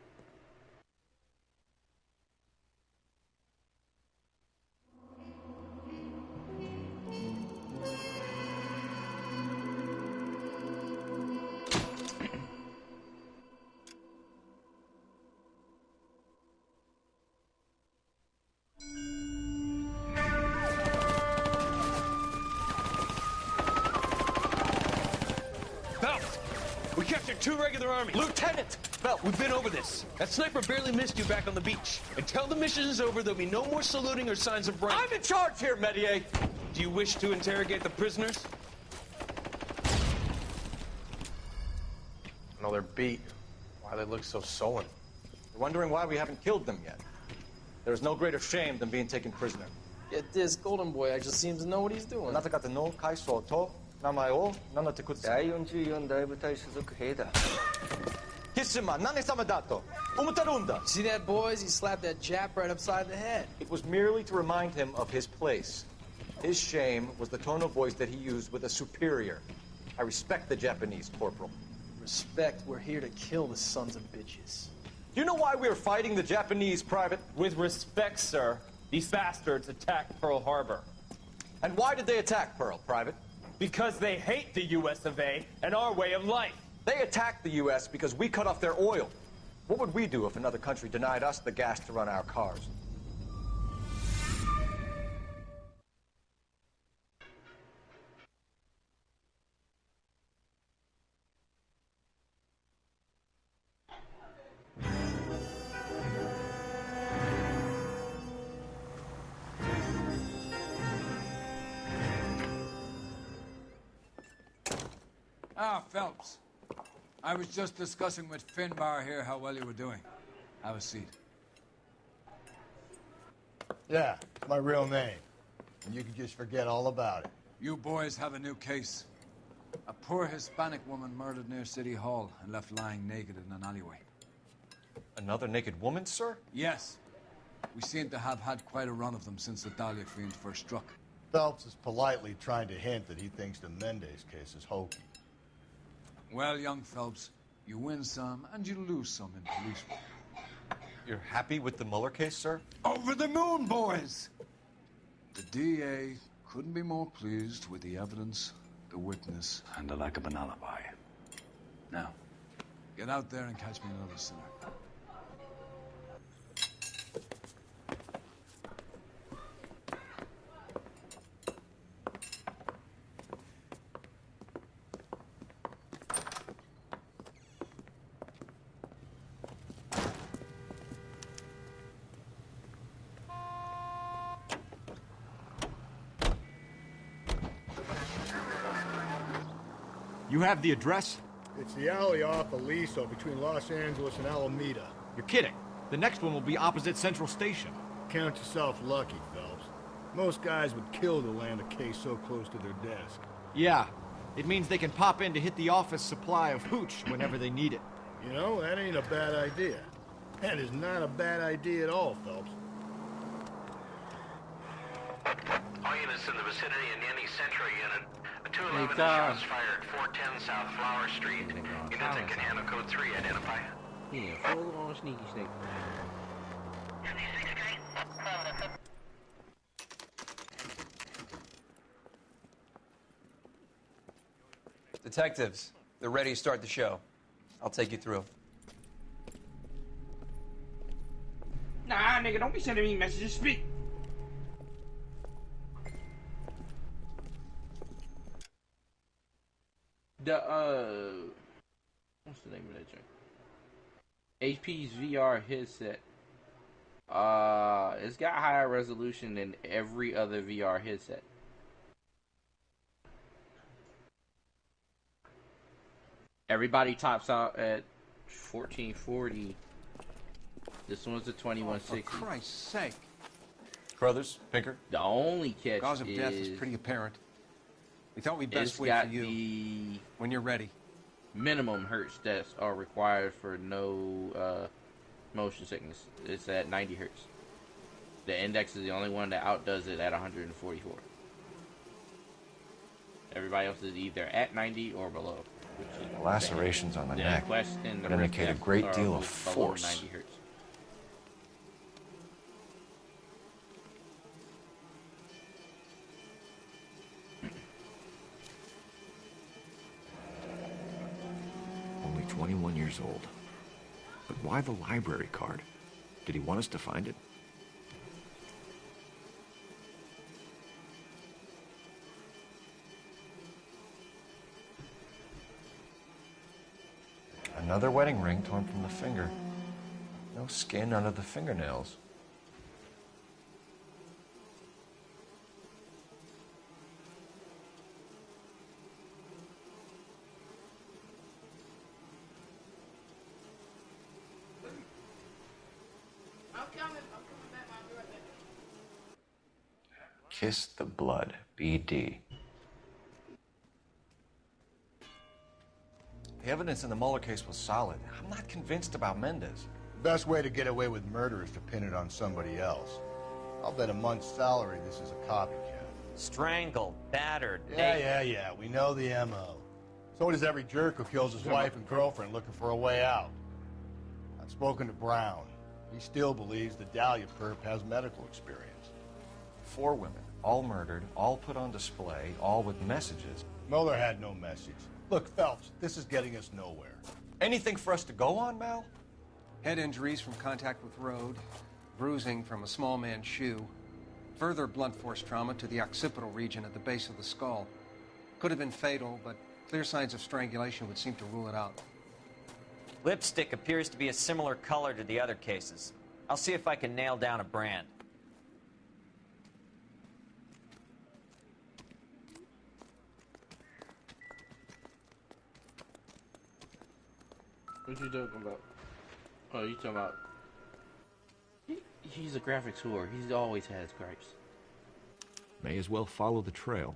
We captured 2 regular army. Lieutenant! Belt, we've been over this. That sniper barely missed you back on the beach. Until the mission is over, there'll be no more saluting or signs of rank. I'm in charge here, Medier! Do you wish to interrogate the prisoners? No, they're beat. Why they look so sullen? You're wondering why we haven't killed them yet. There is no greater shame than being taken prisoner. Yet this golden boy actually seems to know what he's doing. あなた方の会社と名前を名乗ってください。第44大部隊所属兵だ。See that, boys? He slapped that Jap right upside the head. It was merely to remind him of his place. His shame was the tone of voice that he used with a superior. I respect the Japanese, Corporal. Respect, we're here to kill the sons of bitches. Do you know why we are fighting the Japanese, Private? With respect, sir, these bastards attacked Pearl Harbor. And why did they attack Pearl, Private? Because they hate the US of A and our way of life. They attacked the U.S. because we cut off their oil. What would we do if another country denied us the gas to run our cars? Ah, Phelps. I was just discussing with Finbar here how well you were doing. Have a seat. Yeah, it's my real name. And you can just forget all about it. You boys have a new case. A poor Hispanic woman murdered near City Hall and left lying naked in an alleyway. Another naked woman, sir? Yes. We seem to have had quite a run of them since the Dahlia fiend first struck. Phelps is politely trying to hint that he thinks the Mendez case is hokey. Well, young Phelps, you win some and you lose some in police work. You're happy with the Mueller case, sir? Over the moon, boys! The DA couldn't be more pleased with the evidence, the witness, and the lack of an alibi. Now, get out there and catch me another sinner. You have the address? It's the alley off Aliso between Los Angeles and Alameda. You're kidding. The next one will be opposite Central Station. Count yourself lucky, Phelps. Most guys would kill to land a case so close to their desk. Yeah. It means they can pop in to hit the office supply of hooch whenever they need it. You know, that ain't a bad idea. That is not a bad idea at all, Phelps. All units in the vicinity in any Central unit. A 211 shots fired, 410 South Flower Street. Units that can handle code 3, identify. Yeah, full on sneaky snake. Detectives, they're ready to start the show. I'll take you through. Nah, nigga, don't be sending me messages. Speak. What's the name of that joint? HP's VR headset. It's got higher resolution than every other VR headset. Everybody tops out at 1440. This one's a 2160. For Christ's sake. Crothers, Pinker. The only catch Cause of death is pretty apparent. We thought we'd best wait for you when you're ready. Minimum hertz that are required for no motion sickness. It's at 90 hertz. The index is the only one that outdoes it at 144. Everybody else is either at 90 or below. The lacerations on the neck would indicate a great deal of force. 90 hertz. Only 21 years old. But why the library card? Did he want us to find it? Another wedding ring torn from the finger. No skin under the fingernails. Kiss the blood, BD. The evidence in the Mueller case was solid. I'm not convinced about Mendez. The best way to get away with murder is to pin it on somebody else. I'll bet a month's salary this is a copycat. Strangled, battered, Yeah. We know the M.O. So does every jerk who kills his wife and girlfriend looking for a way out. I've spoken to Brown. He still believes the Dahlia perp has medical experience. 4 women, all murdered, all put on display, all with messages. Mueller had no message. Look, Phelps, this is getting us nowhere. Anything for us to go on, Mal? Head injuries from contact with road, bruising from a small man's shoe, further blunt force trauma to the occipital region at the base of the skull. Could have been fatal, but clear signs of strangulation would seem to rule it out. Lipstick appears to be a similar color to the other cases. I'll see if I can nail down a brand. What you talking about? Oh, you talking about... He's a graphics whore. He's always has gripes. May as well follow the trail.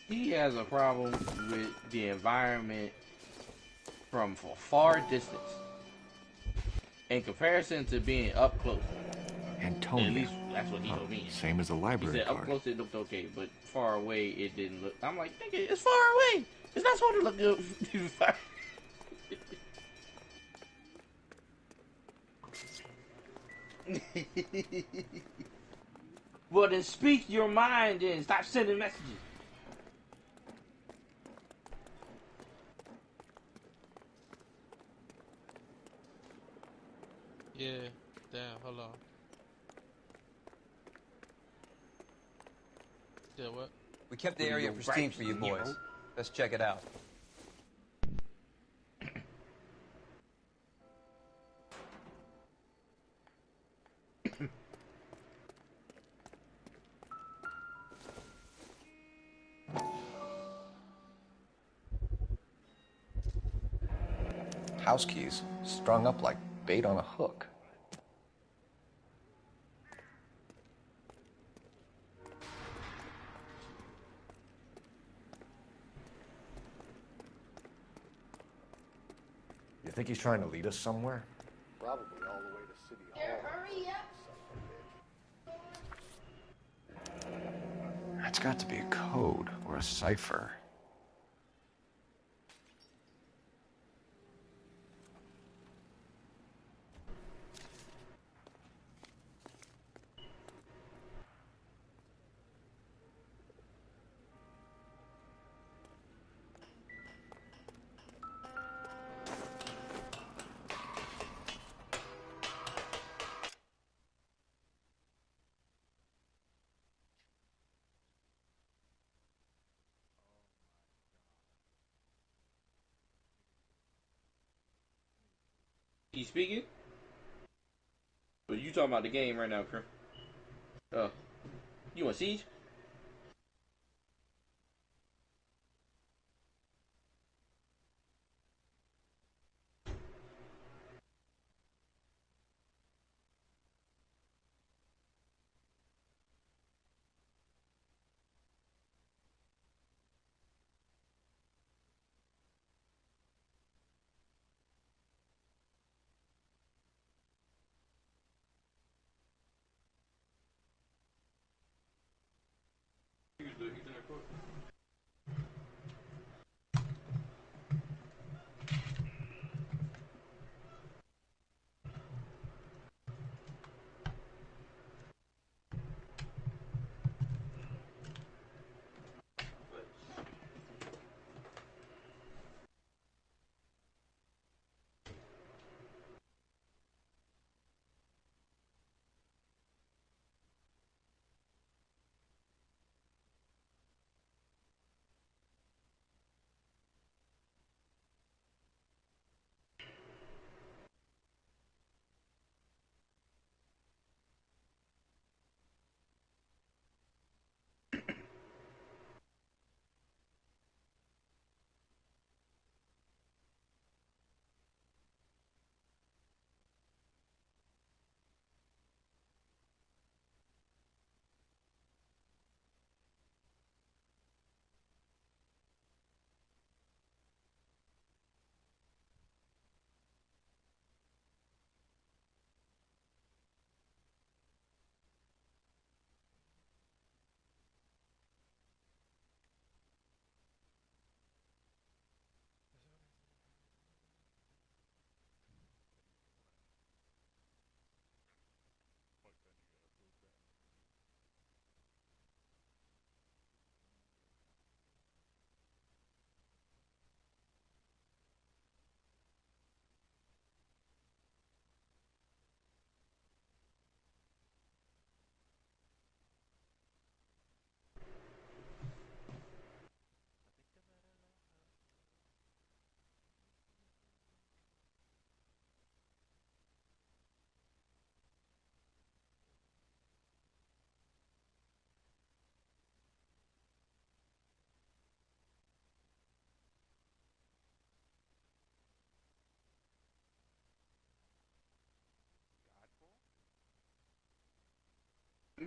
He has a problem with the environment from a far distance. In comparison to being up close. Antonia. At least that's what he told me. Same as the library He said card. up close it looked okay, but far away it didn't look. I'm like, nigga, it's far away. It's not supposed to look good. Well, then speak your mind and stop sending messages. Yeah, damn, hold on. Yeah, what? We kept the area pristine for you boys. Let's check it out. House keys strung up like bait on a hook. You think he's trying to lead us somewhere? Probably all the way to City Hall. Here, hurry up. That's got to be a code or a cipher. He speaking? But you talking about the game right now, Krim? You want Siege?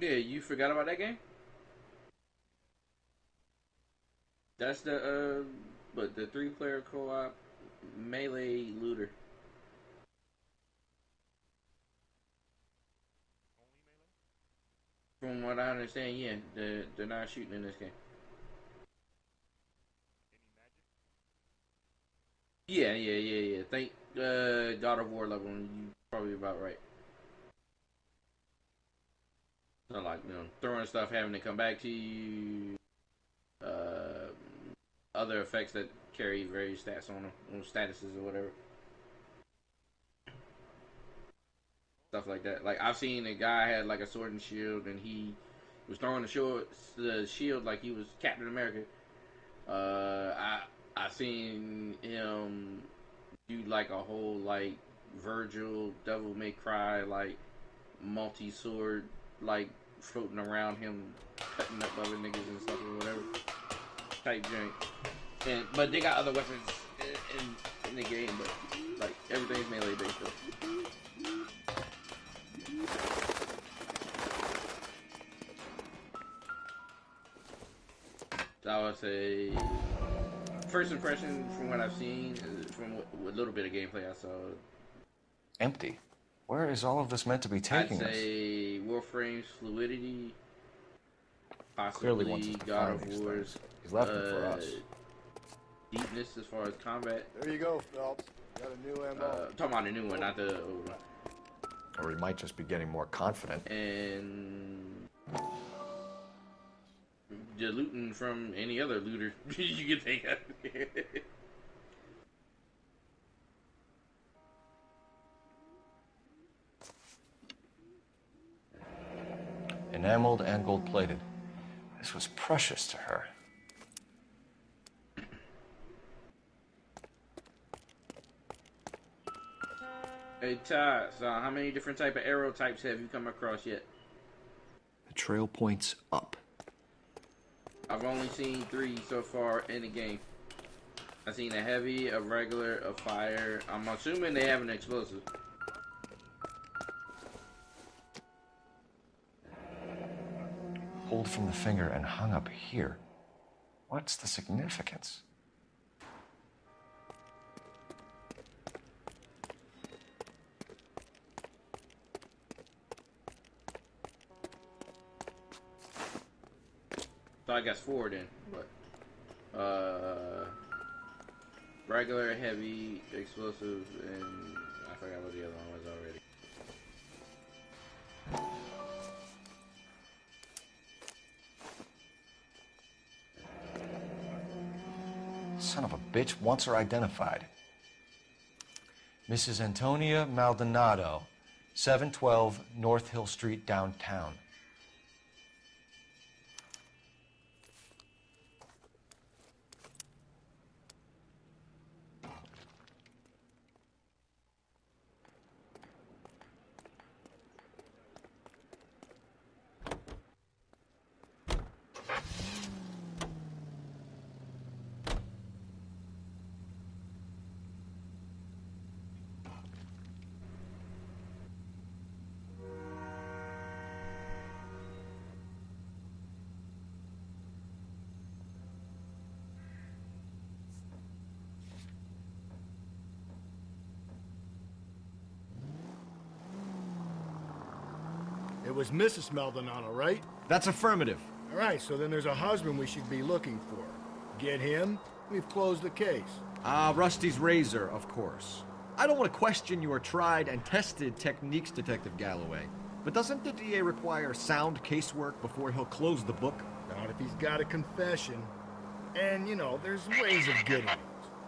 Yeah, you forgot about that game? That's the but the 3-player co-op melee looter. From what I understand, yeah, they're not shooting in this game. Yeah. Think God of War level, and you probably about right. So like, throwing stuff, having to come back to you. Other effects that carry various stats on them, statuses or whatever. Stuff like that. Like, I've seen a guy had like a sword and shield, and he was throwing the shield like he was Captain America. I seen him do like a whole like Virgil Devil May Cry like multi-sword like floating around him, cutting up other niggas and stuff or whatever type joint. But they got other weapons in the game, but like everything's melee based though. So I would say first impression from what I've seen, from what little bit of gameplay I saw. Empty. Where is all of this meant to be taking us? I'd say Warframe's fluidity, Clearly wants possibly us to God find of these War's things. He's left them for us. deepness as far as combat. There you go, Phelps. Got a new MO. Talking about the new one, not the old one. Or he might just be getting more confident. And the looting from any other looter you can think of. Enameled and gold-plated. This was precious to her. Hey Todd, so how many different type of arrow types have you come across yet? The trail points up. I've only seen 3 so far in the game. I've seen a heavy, a regular, a fire. I'm assuming they have an explosive. Pulled from the finger and hung up here. What's the significance? So I guess 4 then, but regular, heavy, explosive, and I forgot what the other one was already. Son of a bitch wants her identified. Mrs. Antonia Maldonado, 712 North Hill Street, downtown. It was Mrs. Maldonado, right? That's affirmative. All right, so then there's a husband we should be looking for. Get him, we've closed the case. Rusty's razor, of course. I don't want to question your tried and tested techniques, Detective Galloway. But doesn't the DA require sound casework before he'll close the book? Not if he's got a confession. And, you know, there's ways of getting it.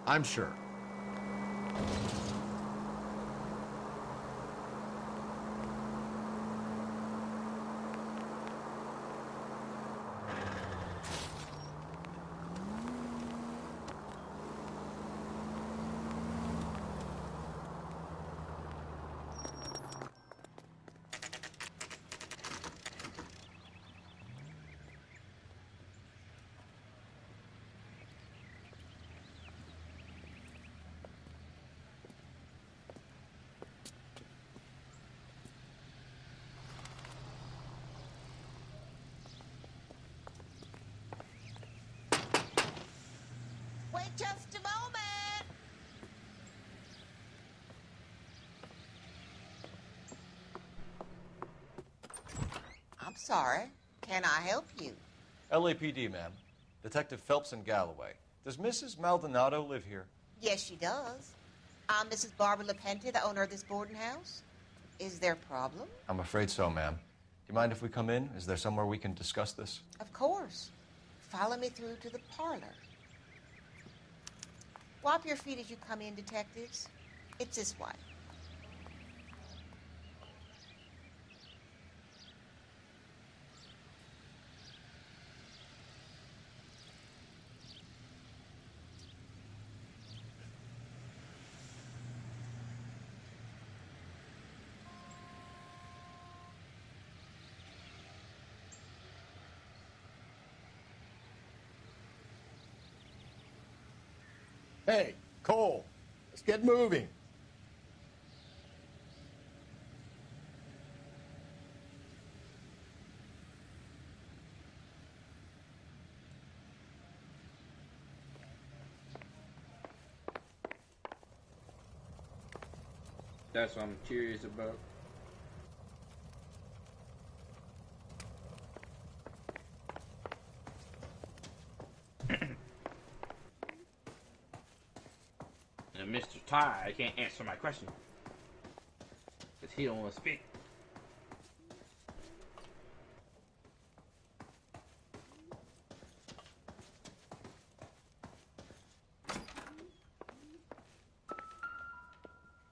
I'm sure. Just a moment. I'm sorry. Can I help you? LAPD, ma'am. Detective Phelps and Galloway. Does Mrs. Maldonado live here? Yes, she does. I'm Mrs. Barbara LaPenta, the owner of this boarding house. Is there a problem? I'm afraid so, ma'am. Do you mind if we come in? Is there somewhere we can discuss this? Of course. Follow me through to the parlor. Wipe your feet as you come in, detectives. It's this way. Hey, Cole, let's get moving. That's what I'm curious about. And Mr. Ty can't answer my question because he don't want to speak.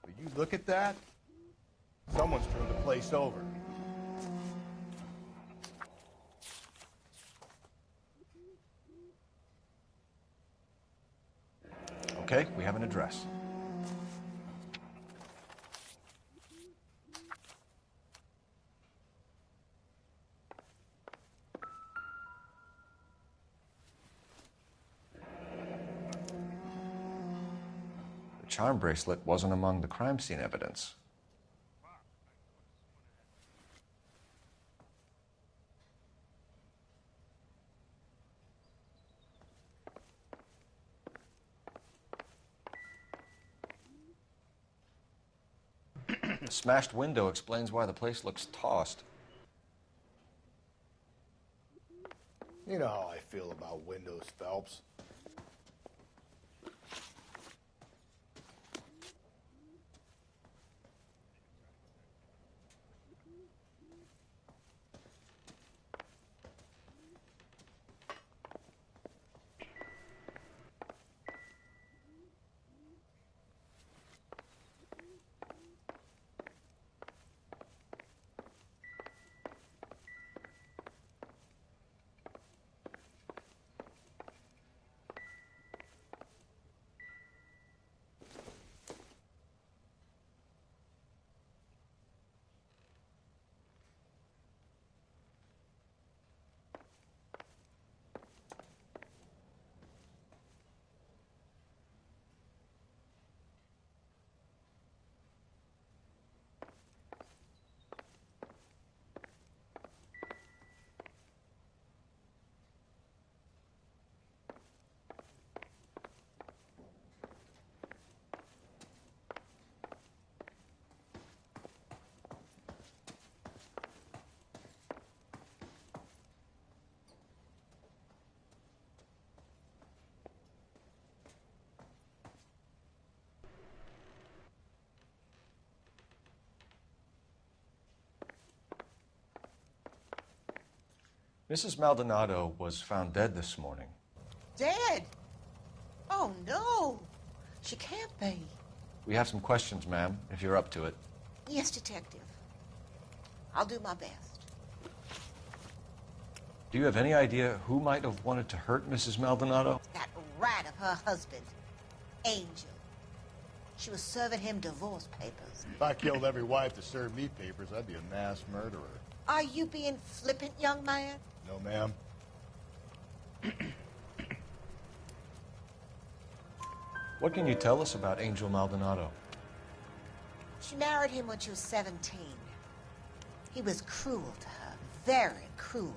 Will you look at that? Someone's turned the place over. Okay, we have an address. The charm bracelet wasn't among the crime scene evidence. The smashed window explains why the place looks tossed. You know how I feel about windows, Phelps. Mrs. Maldonado was found dead this morning. Dead? Oh, no. She can't be. We have some questions, ma'am, if you're up to it. Yes, detective. I'll do my best. Do you have any idea who might have wanted to hurt Mrs. Maldonado? That rat of her husband, Angel. She was serving him divorce papers. If I killed every wife to serve me papers, I'd be a mass murderer. Are you being flippant, young man? No, ma'am. What can you tell us about Angel Maldonado? She married him when she was 17. He was cruel to her, very cruel.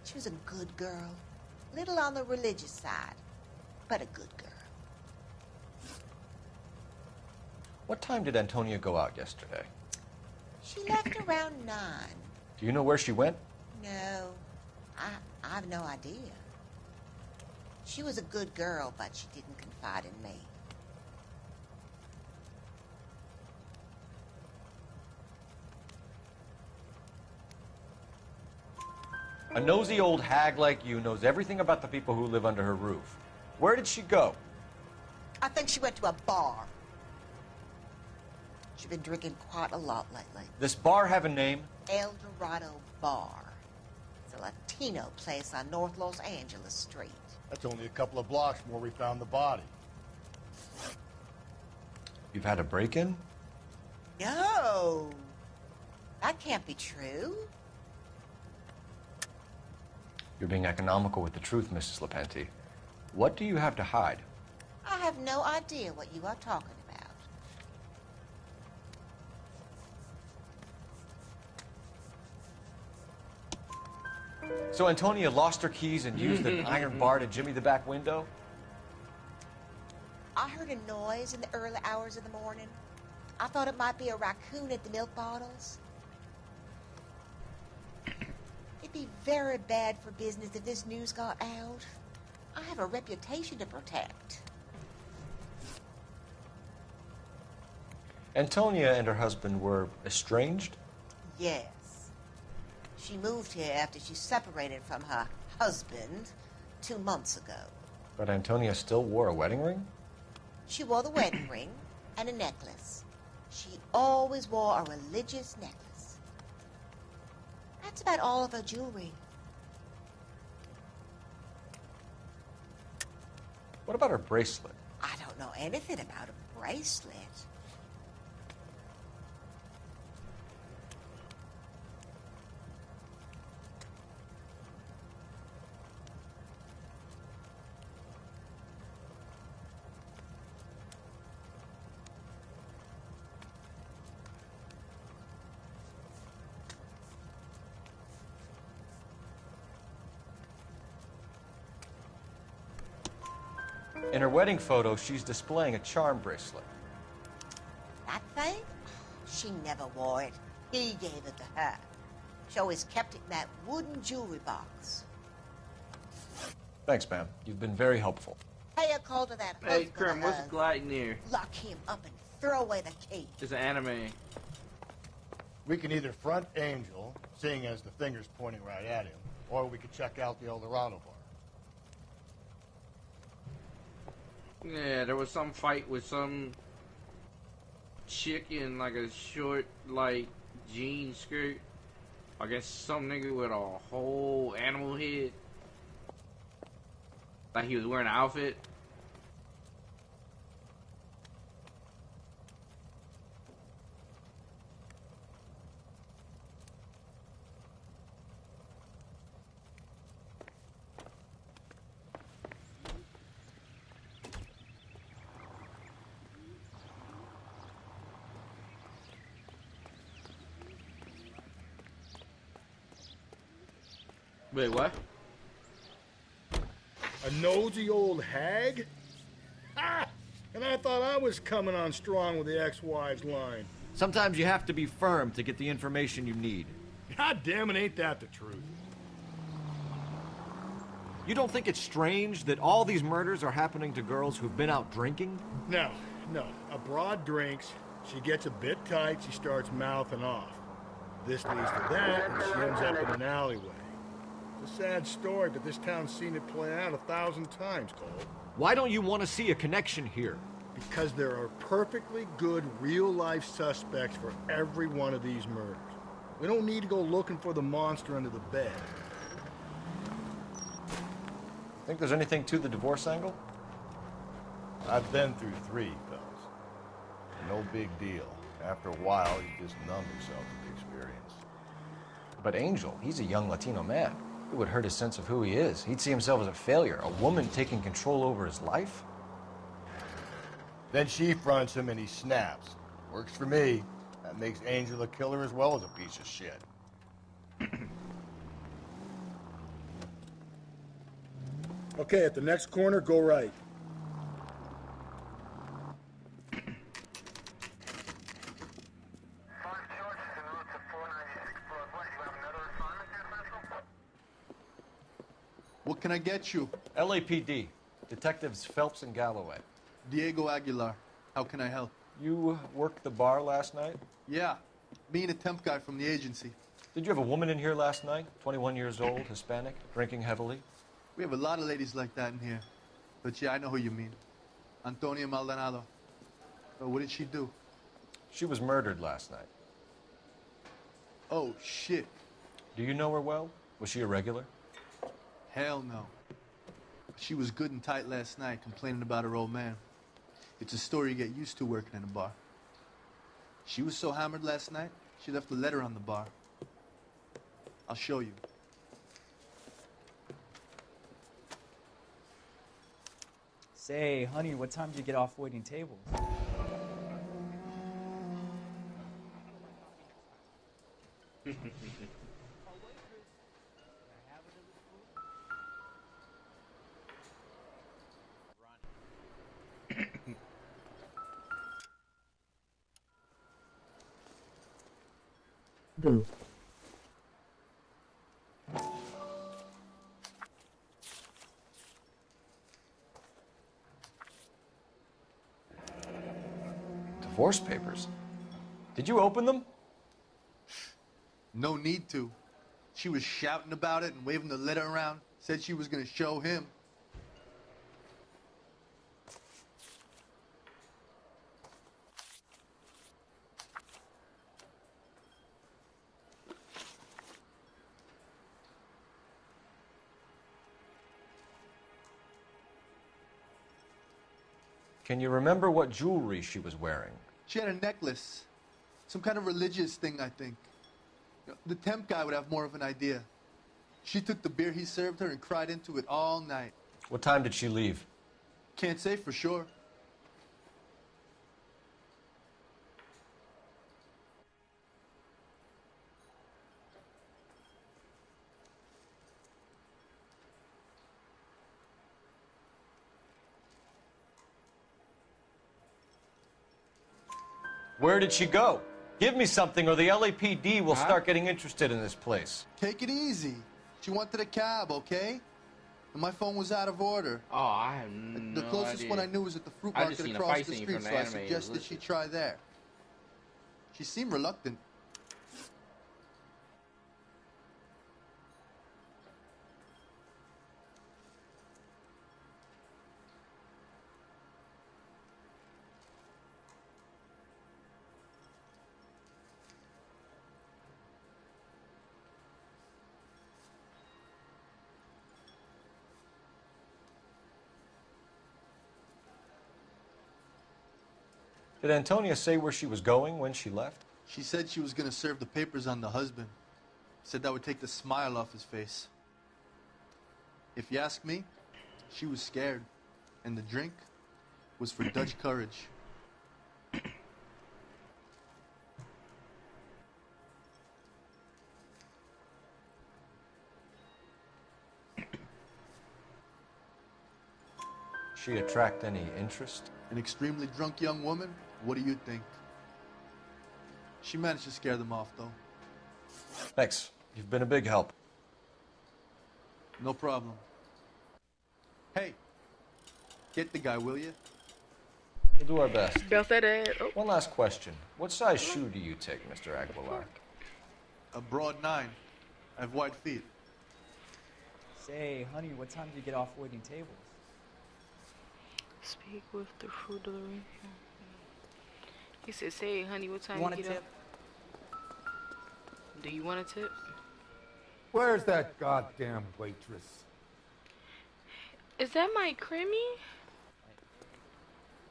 She was a good girl, little on the religious side. but a good girl. What time did Antonia go out yesterday? She left around 9. Do you know where she went? No, I have no idea. She was a good girl, but she didn't confide in me. A nosy old hag like you knows everything about the people who live under her roof. Where did she go? I think she went to a bar. She's been drinking quite a lot lately. This bar have a name? El Dorado Bar. It's a Latino place on North Los Angeles Street. That's only a couple of blocks from where we found the body. You've had a break-in? No. That can't be true. You're being economical with the truth, Mrs. Lepenti. What do you have to hide? I have no idea what you are talking about. So Antonia lost her keys and used an iron bar to jimmy the back window? I heard a noise in the early hours of the morning. I thought it might be a raccoon at the milk bottles. It'd be very bad for business if this news got out. I have a reputation to protect. Antonia and her husband were estranged? Yes. She moved here after she separated from her husband 2 months ago. But Antonia still wore a wedding ring? She wore the wedding ring and a necklace. She always wore a religious necklace. That's about all of her jewelry. What about her bracelet? I don't know anything about a bracelet. In her wedding photo, she's displaying a charm bracelet. That thing? She never wore it. He gave it to her. She always kept it in that wooden jewelry box. Thanks, ma'am. You've been very helpful. Pay a call to that Hey, husband Krim, of what's hers. gliding there? Lock him up and throw away the key. It's an anime. We can either front Angel, seeing as the finger's pointing right at him, or we could check out the El Dorado bar. Yeah, there was some fight with some chick in like a short, like, jean skirt. I guess some nigga with a whole animal head. Like he was wearing an outfit. Wait, what? A nosy old hag? Ah! And I thought I was coming on strong with the ex-wives line. Sometimes you have to be firm to get the information you need. God damn it, ain't that the truth? You don't think it's strange that all these murders are happening to girls who've been out drinking? No. A broad drinks, she gets a bit tight, she starts mouthing off. This leads to that, and she ends up in an alleyway. It's a sad story, but this town's seen it play out 1,000 times, Cole. Why don't you want to see a connection here? Because there are perfectly good real-life suspects for every one of these murders. We don't need to go looking for the monster under the bed. Think there's anything to the divorce angle? I've been through 3, fellas. No big deal. After a while, you just numb yourself to the experience. But Angel, he's a young Latino man. It would hurt his sense of who he is. He'd see himself as a failure, a woman taking control over his life. Then she fronts him and he snaps. Works for me. That makes Angel a killer as well as a piece of shit. Okay, at the next corner, go right. What can I get you? LAPD. Detectives Phelps and Galloway. Diego Aguilar. How can I help? You worked the bar last night? Yeah. Me and a temp guy from the agency. Did you have a woman in here last night? 21 years old, Hispanic, drinking heavily? We have a lot of ladies like that in here. But yeah, I know who you mean. Antonia Maldonado. Oh, what did she do? She was murdered last night. Oh, shit. Do you know her well? Was she a regular? Hell no. She was good and tight last night, complaining about her old man. It's a story you get used to working in a bar. She was so hammered last night, she left a letter on the bar. I'll show you. Say, honey, what time did you get off waiting tables? Boo. Divorce papers? Did you open them? No need to. She was shouting about it and waving the letter around. Said she was going to show him. Can you remember what jewelry she was wearing? She had a necklace. Some kind of religious thing, I think. The temp guy would have more of an idea. She took the beer he served her and cried into it all night. What time did she leave? Can't say for sure. Where did she go? Give me something or the LAPD will start getting interested in this place. Take it easy. She wanted a cab, okay? And my phone was out of order. Oh, I have no The closest idea. one I knew was at the fruit I just market seen a across fight the scene street, from the so I anime. It was suggested she try there. She seemed reluctant. Did Antonia say where she was going when she left? She said she was going to serve the papers on the husband. Said that would take the smile off his face. If you ask me, she was scared. And the drink was for Dutch courage. She attract any interest? An extremely drunk young woman? What do you think? She managed to scare them off, though. Thanks. You've been a big help. No problem. Hey, get the guy, will you? We'll do our best. Bounce that ass. Oh. One last question. What size shoe do you take, Mr. Aguilar? A broad 9. I have wide feet. Say, honey, what time did you get off waiting tables? Speak with the fruit delivery. He said, say, honey, what time Want you a get tip? up? Do you want a tip? Where's that goddamn waitress? Is that my creamy?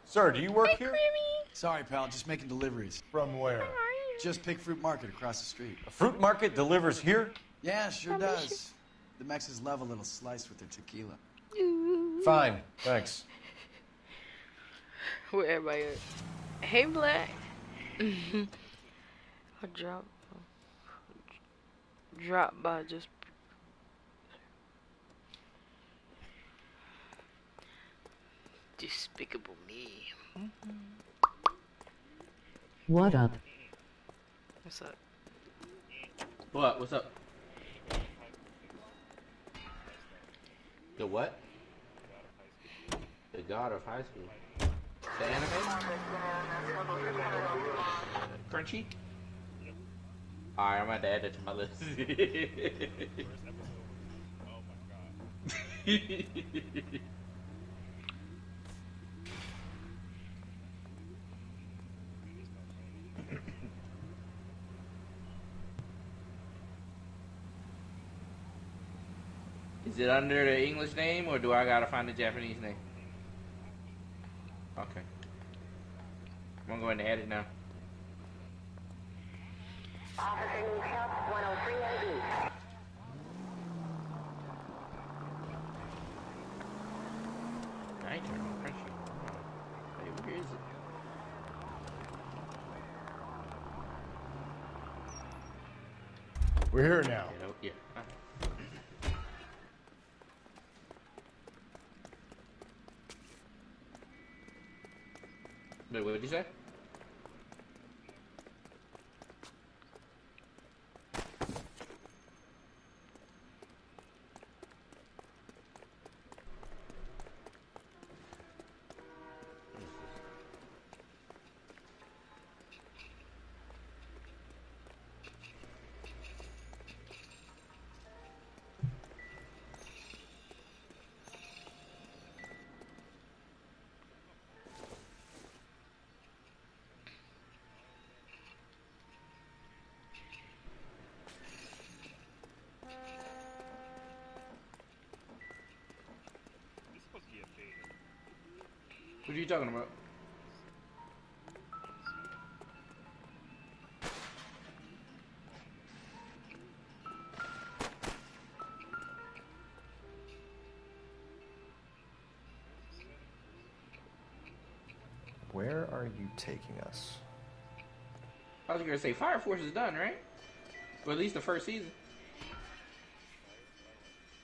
Sir, do you work Hey, here? creamy. Sorry, pal, just making deliveries. From where? Just Pig Fruit Market across the street. A fruit market delivers here? Yeah, sure does. The Mexicans love a little slice with their tequila. Fine, thanks. Where everybody at? Hey, Black. I drop by just. Despicable me. What up? What's up? What? What's up? The what? The God of High School. The anime? Crunchy? Alright, I'm about to add that to my list. Is it under the English name, or do I gotta find the Japanese name? Okay. I'm gonna go ahead and add it now. Officer needs help, 103 and East. I ain't turning on Crunchy. Hey, where is it? We're here now. Yeah. Wait, what did you say? What are you talking about? Where are you taking us? I was gonna say Fire Force is done, right? Or at least the first season.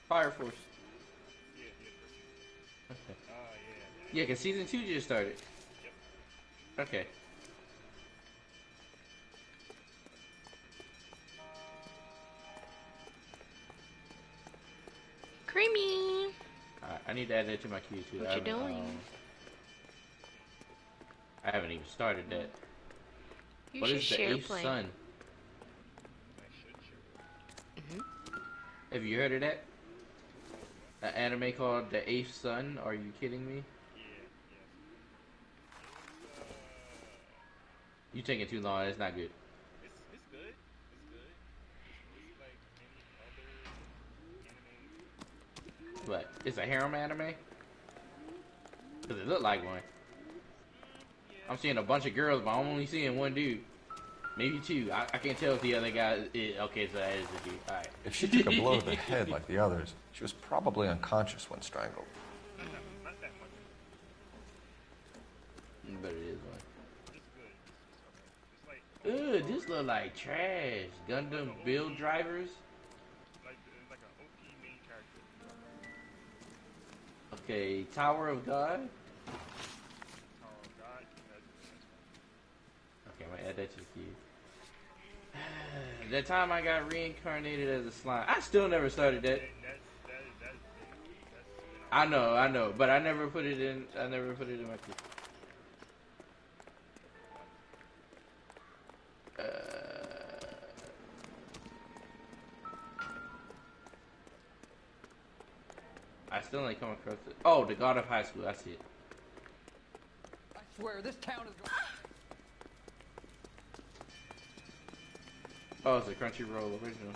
Fire Force. Okay. Yeah, because season 2 just started. Okay. Creamy. I need to add that to my queue too. What you doing? I haven't even started that. You What should is the share Eighth play. Sun? Have you heard of that? An anime called The Eighth Sun? Are you kidding me? You taking too long. It's not good. It's good. It's good. It's like many other anime. What? It's a harem anime? Does it look like one? I'm seeing a bunch of girls, but I'm only seeing one dude. Maybe two. I can't tell if the other guy is... Okay, so that is a dude. Alright. If she took a blow to the head like the others, she was probably unconscious when strangled. But it is one. Ugh, this look like trash. Gundam build drivers. Like an OP main character. Okay, Tower of God. Okay, I'm gonna add that to the queue. That time I got reincarnated as a slime. I still never started that. I know, but I never put it in. I never put it in my queue. I still ain't come across it. Oh, the God of High School. I see it. I swear, this town is going... Oh, it's a Crunchyroll original.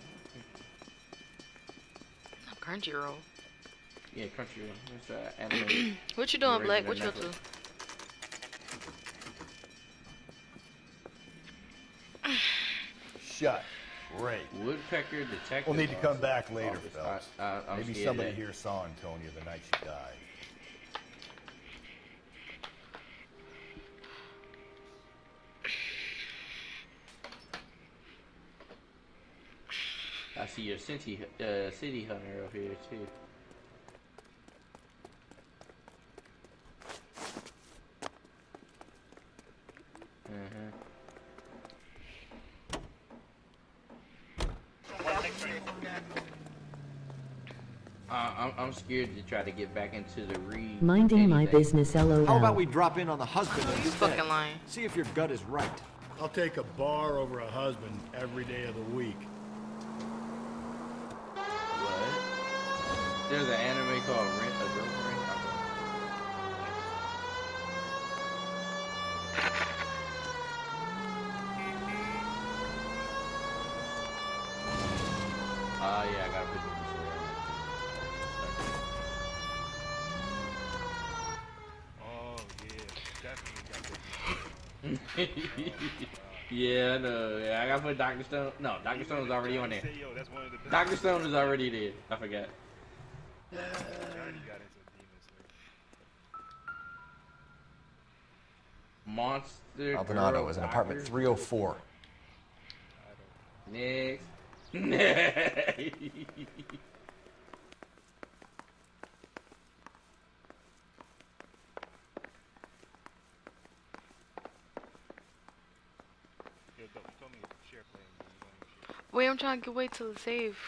Crunchyroll. Yeah, Crunchyroll. It's anime. What you doing, Black? What you up to? Shut. Great. Woodpecker detective. We'll need to come back later, office. fellas. I'm Maybe scared somebody that- here saw Antonia the night she died. I see your city hunter over here too. I'm scared to try to get back into the read. Minding my business, LOL. How about we drop in on the husband You instead? fucking lying. See if your gut is right. I'll take a bar over a husband every day of the week. What? There's an anime called Rent a Girlfriend. Yeah, I gotta put yeah, I know. Yeah, I gotta put Dr. Stone. No, Dr. Stone is already on there. Dr. Stone is already there. I forgot. Monster Maldonado is in apartment 304. Next. Wait, I'm trying to wait till the save.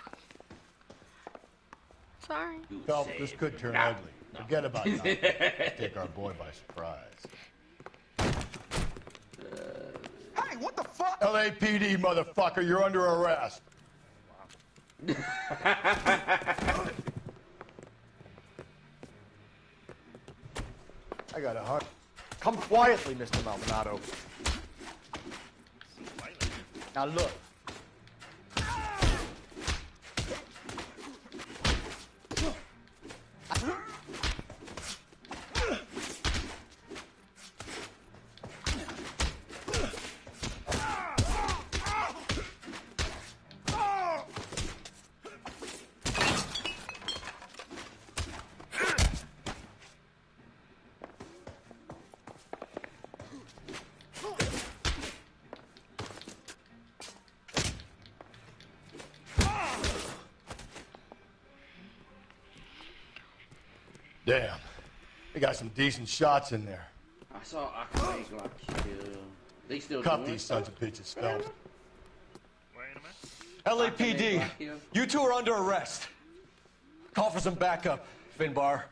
Sorry. Phelps, this could turn ugly. Forget about that. Take our boy by surprise. Hey, what the fuck? LAPD, motherfucker, you're under arrest. I got a heart. Come quietly, Mr. Maldonado. Now look. Damn. They got some decent shots in there. I saw Aquaman go out kill. They still Cuff doing these stuff? sons of bitches, Phelps. LAPD, you two are under arrest. Call for some backup, Finbar.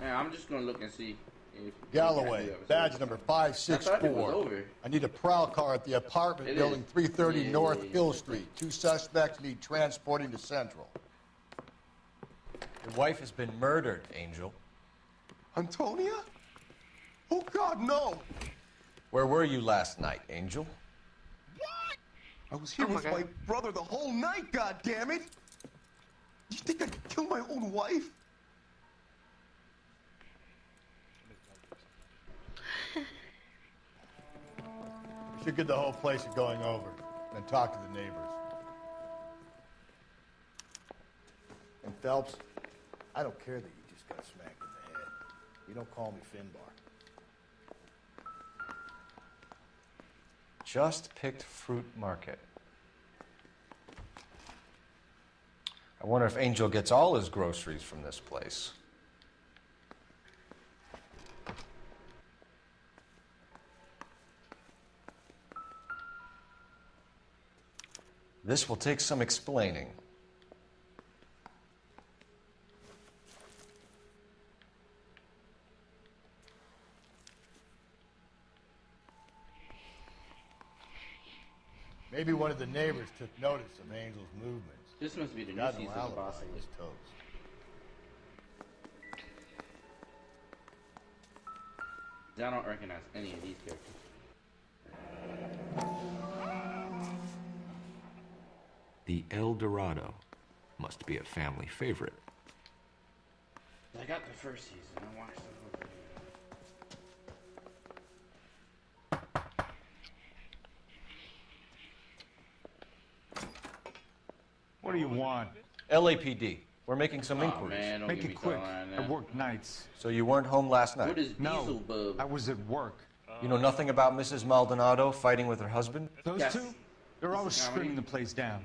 Yeah, I'm just gonna look and see. If Galloway, badge number I thought it was 564. over. I need a prowl car at the apartment It building is. 330 Yeah, North yeah, yeah. Hill Street. 2 suspects need transporting to Central. Your wife has been murdered, Angel. Antonia? Oh, God, no. Where were you last night, Angel? I was here with my brother the whole night, God damn it! You think I'd kill my own wife? We should get the whole place going over, then talk to the neighbors. And Phelps, I don't care that you just got smacked in the head. You don't call me Finbar. Just picked Fruit Market. I wonder if Angel gets all his groceries from this place. This will take some explaining. Maybe one of the neighbors took notice of Angel's movements. This must be the new Got no season of alibi, Boss. he's toast. I don't recognize any of these characters. The El Dorado must be a family favorite. I got the first season. I watched the whole thing. What do you want? LAPD. We're making some inquiries. Man, don't Make get it me quick. started on I that. work nights. So you weren't home last night? What is Diesel Bub? I was at work. You know nothing about Mrs. Maldonado fighting with her husband? Those Yes. two? They're always Comedy. screaming the place down.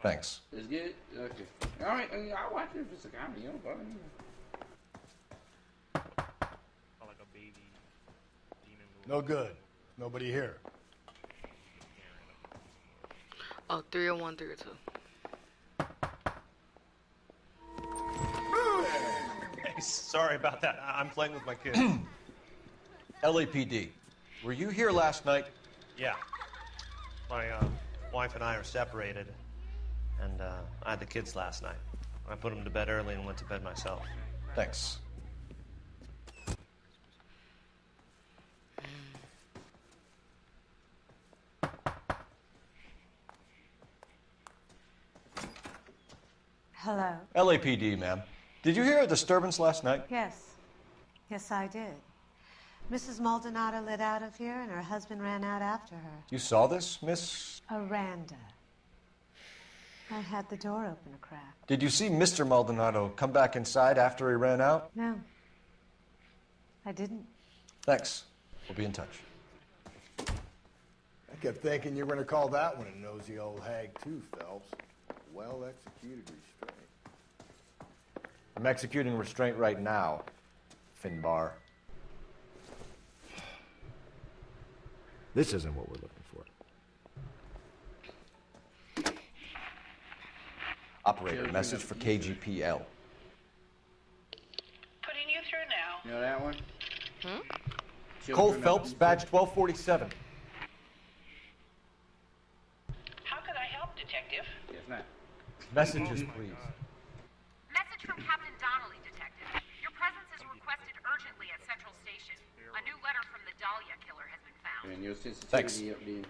Thanks. It's good? Okay. Alright, I mean, I'll watch it if it's a comedy. You don't bother me. No good. Nobody here. Oh, 301, 302. Hey, sorry about that. I'm playing with my kids. LAPD. Were you here last night? Yeah. My wife and I are separated, and I had the kids last night. I put them to bed early and went to bed myself. Thanks. Hello? LAPD, ma'am. Did you hear a disturbance last night? Yes. Yes, I did. Mrs. Maldonado lit out of here, and her husband ran out after her. You saw this, Miss? Aranda. I had the door open a crack. Did you see Mr. Maldonado come back inside after he ran out? No. I didn't. Thanks. We'll be in touch. I kept thinking you were going to call that one a nosy old hag, too, Phelps. Well-executed restraint. I'm executing restraint right now, Finbar. This isn't what we're looking for. Operator, message for KGPL. Putting you through now. You know that one? Cole Phelps, badge 1247. How could I help, Detective? Yes, ma'am. Messages, please. Message from Captain Donnelly, Detective. Your presence is requested urgently at Central Station. A new letter from the Dahlia killer has been found. And your sensitivity up being...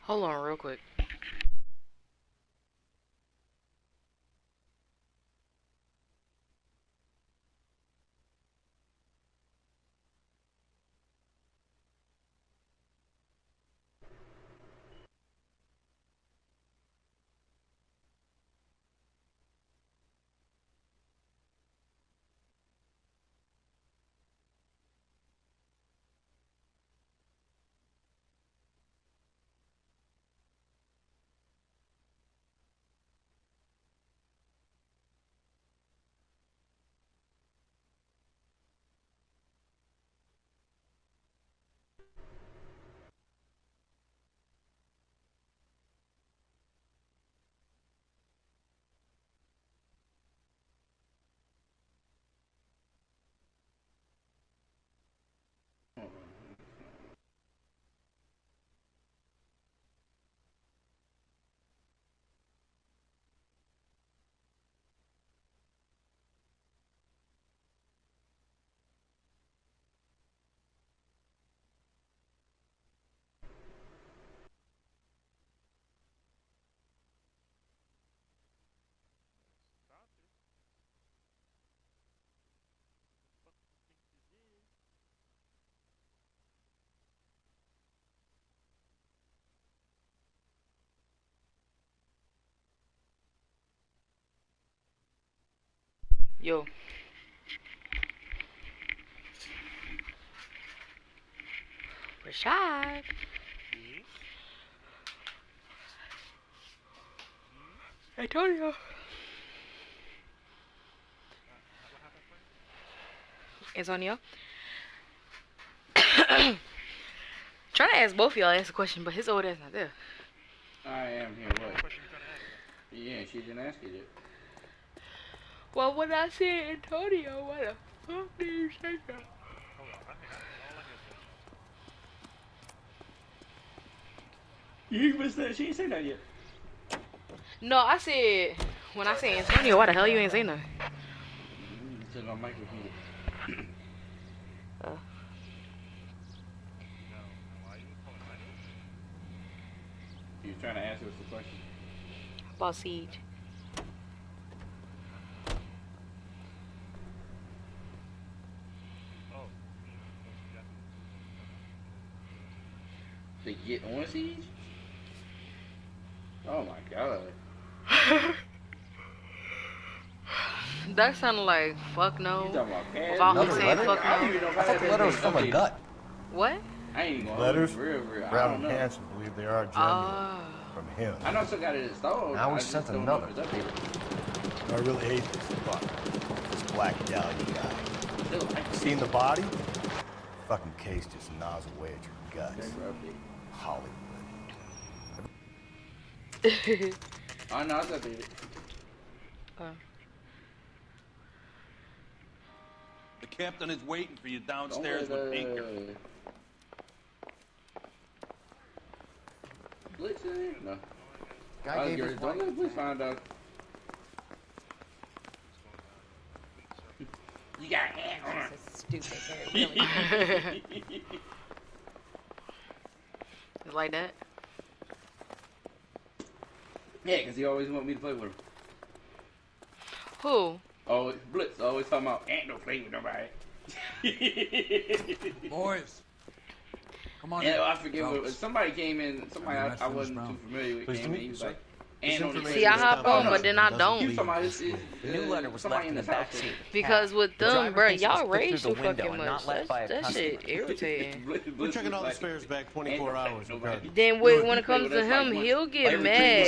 Hold on real quick. Yo. Rashad. Antonio. Antonio. Trying to ask both of y'all ask a question, but his old ass not there. I am here. What? Yeah, she didn't ask you yet. Well, when I said Antonio, what the fuck did you say that? You missed that. She ain't say that yet. No, I said, when I said Antonio, why the hell you ain't say nothing? You said on microphone. You was trying to answer us the question. About Siege. To get on Siege? Oh my god. That sounded like fuck no. You talking about cash? Without him Another saying letter? fuck I don't no. even know if I thought the letter was from a nut. What? I ain't even gonna Letters? real. I Brown don't and know. Hanson believe they are genuine. From him. I know I still got it installed. Now I we just sent don't know another. if it's updated. I really hate this fuck. This Black Dahlia guy. Seen the body? Fucking case just gnaws away at your guts. Hollywood. Oh no, it's updated. The captain is waiting for you downstairs with Pinker. Blitz in there? No. Guy gave his Don't let Blitz find out. You got a hand on her. Stupid. Really. Like that? Yeah, because he always want me to play with him. Who? Oh, Blitz always talking about ain't no play with nobody. Boys, come on. Yeah, I forget what somebody came in. Somebody I wasn't too familiar with came in. He was like, see, I hop on, but then I don't. You talking about this? The new letter was left in the backseat. Because with them, bro, y'all rage rage too fucking much. That shit irritating. We're checking all the spares back 24 hours. Then when it comes to him, he'll get mad.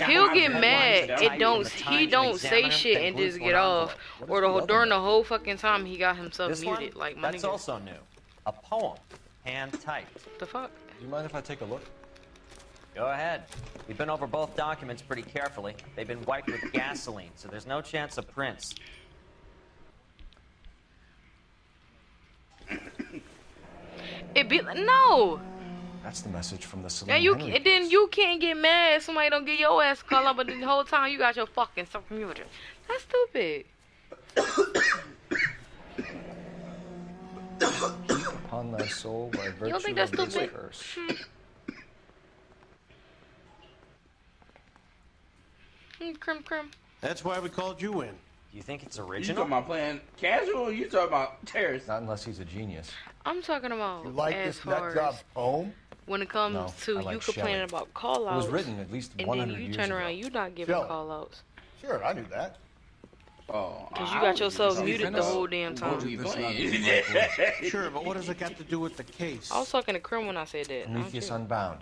He'll get mad. He don't say shit and just get off. Or during the whole fucking time he got himself This muted. one, Like my that's nigga. also new. A poem, hand typed. The fuck? Do you mind if I take a look? Go ahead. We've been over both documents pretty carefully. They've been wiped with gasoline, so there's no chance of prints. It be no. That's the message from the And then you can't get mad if somebody don't get your ass call up, but the whole time you got your fucking stuff muted. That's stupid. Upon thy soul by virtue You don't think that's of this stupid? curse. Crim. That's why we called you in. Do you think it's You original? talking about playing casual? Or you talking about terrorists? Not unless he's a genius. I'm talking about You like as this far nut job as poem? when it comes No, to I like you complaining Shelley. about call It was outs. written at least and 100 then you years turn around, ago. you not giving Shelley. call outs. Sure, I knew that. Oh, Because you got yourself muted the whole damn time. Sure, but what does it got to do with the case? I was talking to Crim when I said that. Prometheus Unbound.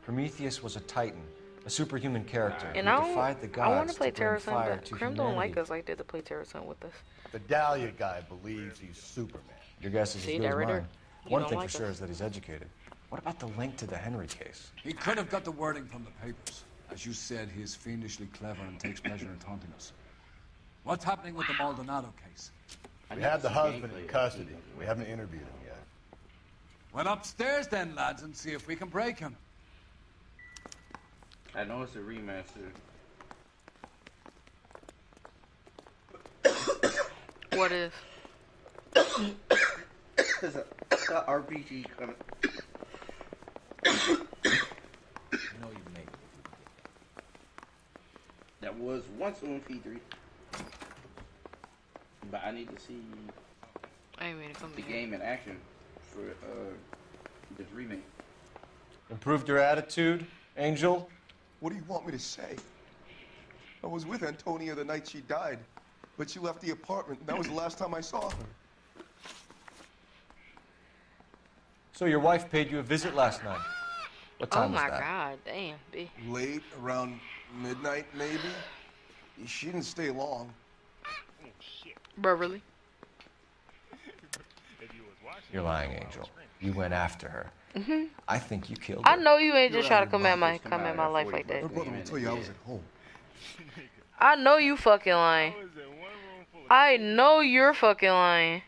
Prometheus was a titan, a superhuman character And who I defied the want gods to play to bring Terror Sun, fire but to Crim don't like humanity. us like that to play Terror Sun with us. The Dahlia guy believes he's Superman. Your guess is See, as good as that right there? mine. You One don't thing like for sure us. is that he's educated. What about the link to the Henry case? He could have got the wording from the papers. As you said, he is fiendishly clever and takes pleasure in taunting us. What's happening with the Maldonado case? We have the husband in custody. We haven't interviewed him yet. Well, upstairs then, lads, and see if we can break him. I know it's a remaster. What is? It's a RPG coming. That was once on P3. But I need to see I ain't mean to come the here. game in action for this remake. Improved your attitude, Angel? What do you want me to say? I was with Antonia the night she died, but she left the apartment, and that was the last time I saw her. So your wife paid you a visit last night. What time Oh was my that? god, damn, B. Late, around midnight, maybe? She didn't stay long. Bro, really? You're lying, Angel. You went after her. Mhm. I think you killed I her. know you ain't just trying to come at my life like that. Her brother will tell you I was at home. I know you fucking lying. I know you're fucking lying.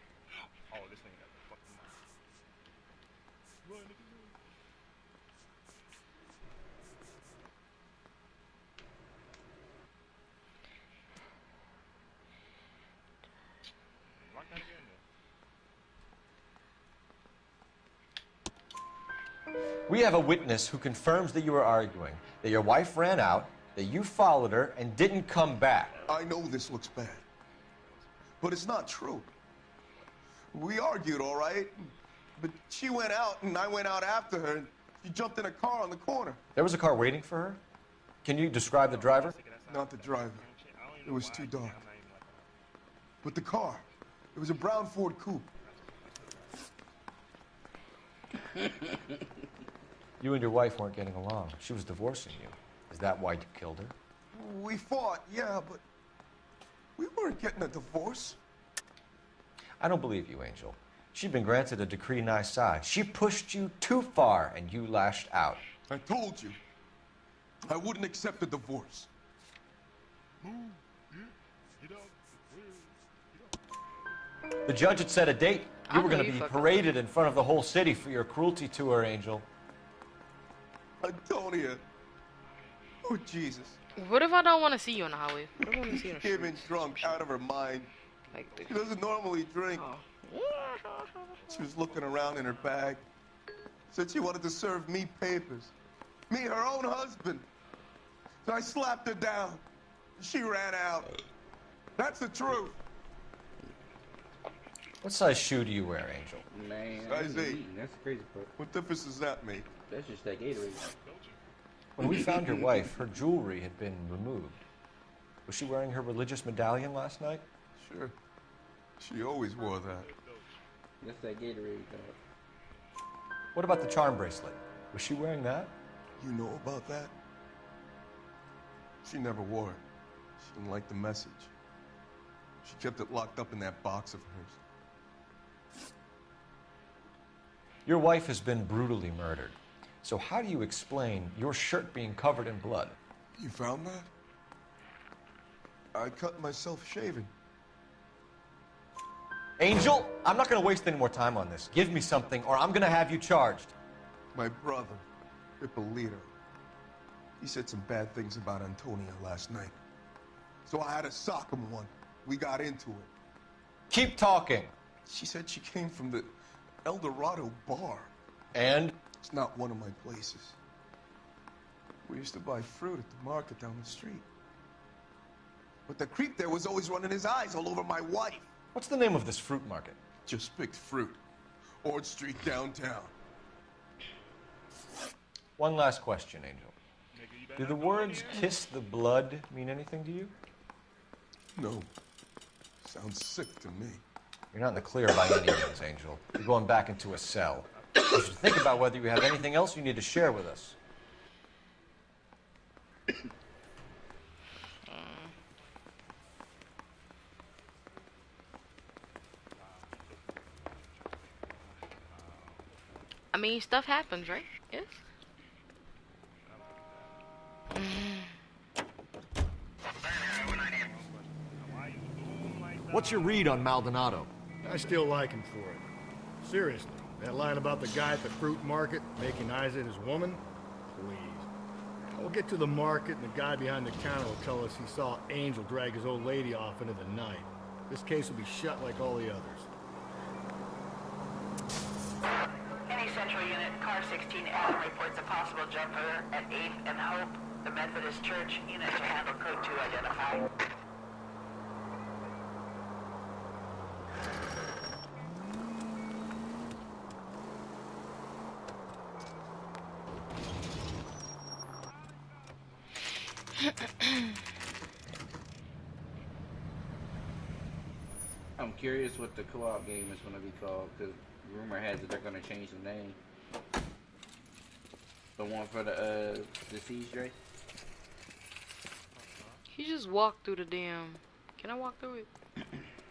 We have a witness who confirms that you were arguing, that your wife ran out, that you followed her, and didn't come back. I know this looks bad, but it's not true. We argued, all right? But she went out, and I went out after her, and she jumped in a car on the corner. There was a car waiting for her? Can you describe the driver? Not the driver. It was too dark. But the car, it was a brown Ford coupe. You and your wife weren't getting along. She was divorcing you. Is that why you killed her? We fought, yeah, but we weren't getting a divorce. I don't believe you, Angel. She'd been granted a decree nisi. She pushed you too far, and you lashed out. I told you, I wouldn't accept a divorce. The judge had set a date. You were going to be paraded in front of the whole city for your cruelty to her, Angel. Antonia. Oh, Jesus. What if I don't want to see you on the highway? What if I want to see you on the Came in drunk, out of her mind. She doesn't normally drink. She was looking around in her bag. Said she wanted to serve me papers. Me, her own husband. So I slapped her down. She ran out. That's the truth. What size shoe do you wear, Angel? Man, Size 8. That's the crazy part. What difference does that make? That's just that Gatorade. When we found your wife, her jewelry had been removed. Was she wearing her religious medallion last night? Sure. She always wore that. That's that Gatorade, dog. What about the charm bracelet? Was she wearing that? You know about that? She never wore it. She didn't like the message. She kept it locked up in that box of hers. Your wife has been brutally murdered. So how do you explain your shirt being covered in blood? You found that? I cut myself shaving. Angel, I'm not going to waste any more time on this. Give me something or I'm going to have you charged. My brother, Ippolito, he said some bad things about Antonia last night. So I had to sock him one. We got into it. Keep talking. She said she came from the El Dorado bar. And? It's not one of my places. We used to buy fruit at the market down the street. But the creep there was always running his eyes all over my wife. What's the name of this fruit market? Just picked fruit. Ord Street downtown. One last question, Angel. Do the words kiss the blood mean anything to you? No. Sounds sick to me. You're not in the clear by any means, Angel. You're going back into a cell. You should think about whether you have anything else you need to share with us. I mean, stuff happens, right? Yes. What's your read on Maldonado? I still like him for it. Seriously, that line about the guy at the fruit market making eyes at his woman? Please. We'll get to the market and the guy behind the counter will tell us he saw Angel drag his old lady off into the night. This case will be shut like all the others. Any Central Unit, Car 16 Adam reports a possible jumper at 8th and Hope. The Methodist Church unit to handle code 2 identified. I'm curious what the co-op game is going to be called, because rumor has it they're going to change the name. The one for the siege race. He just walked through the damn. Can I walk through it?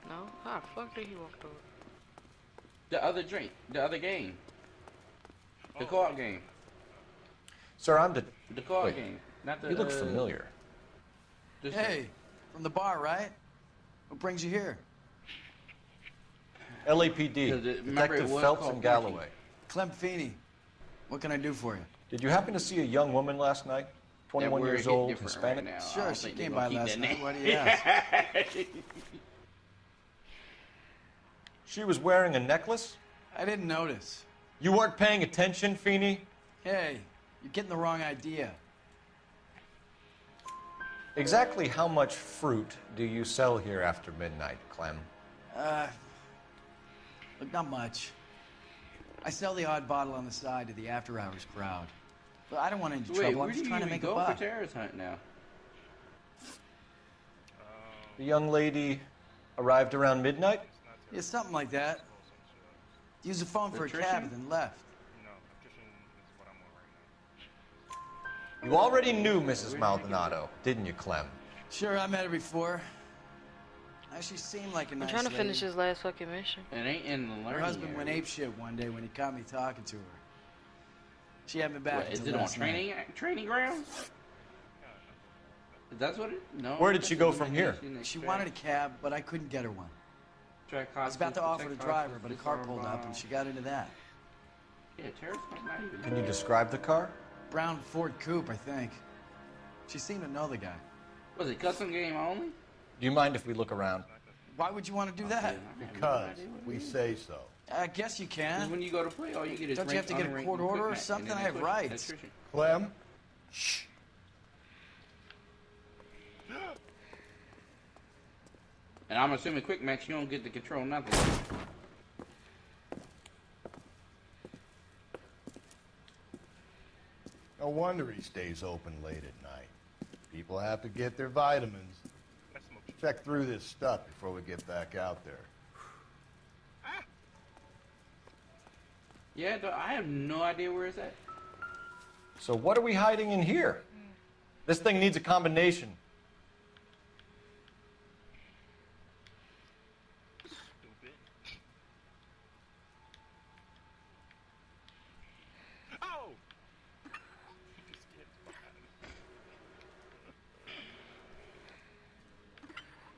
No? How the fuck did he walk through it? The other game. The co-op game. Sir, I'm the co-op game. Not the, you look familiar. Hey, from the bar, right? What brings you here? LAPD, Detective Phelps and Galloway. Clem Feeney. What can I do for you? Did you happen to see a young woman last night? 21 years old, Hispanic? Right sure, she came by last night. Why do you ask? She was wearing a necklace? I didn't notice. You weren't paying attention, Feeney? Hey, you're getting the wrong idea. Exactly how much fruit do you sell here after midnight, Clem? Look, not much. I sell the odd bottle on the side to the after-hours crowd. But I don't want any trouble. I'm just trying to make a buck. For terrorist hunt now? The young lady Arrived around midnight? Yeah, something like that. Used the phone for a cab and then left. You already knew Mrs. Maldonado, didn't you, Clem? Sure, I met her before. She seemed like a nice I'm trying to finish lady. his last fucking mission. It ain't in the learning Her husband area. went apeshit one day when he caught me talking to her. She had me back. What, is it on training grounds? That's what it? No. Where did she go from here? She wanted a cab, but I couldn't get her one. I was about to offer to drive her, but a car pulled up and she got into that. Yeah, terrorist might not even. Can you describe the car? Brown Ford Coupe, I think. She seemed to know the guy. Was it custom game only? Do you mind if we look around? Why would you want to do that? Because we say so. I guess you can. When you go to play, all you get is Don't you have to get a court order or something? I have rights. Clem? Shh. And I'm assuming quick match, you don't get to control nothing. No wonder he stays open late at night. People have to get their vitamins. Check through this stuff before we get back out there. Yeah, I have no idea where it's at. So what are we hiding in here? This thing needs a combination.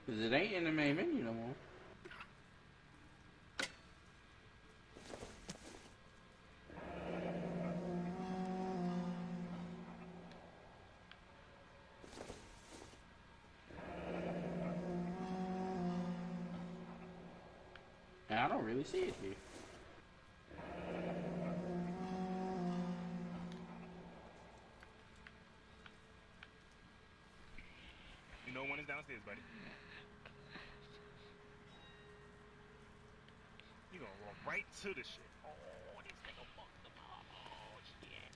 Because it ain't in the main menu no more. And I don't really see it here. You know one is downstairs, buddy. You gonna walk right to the shit. Oh, this nigga fucked them up. Oh, shit.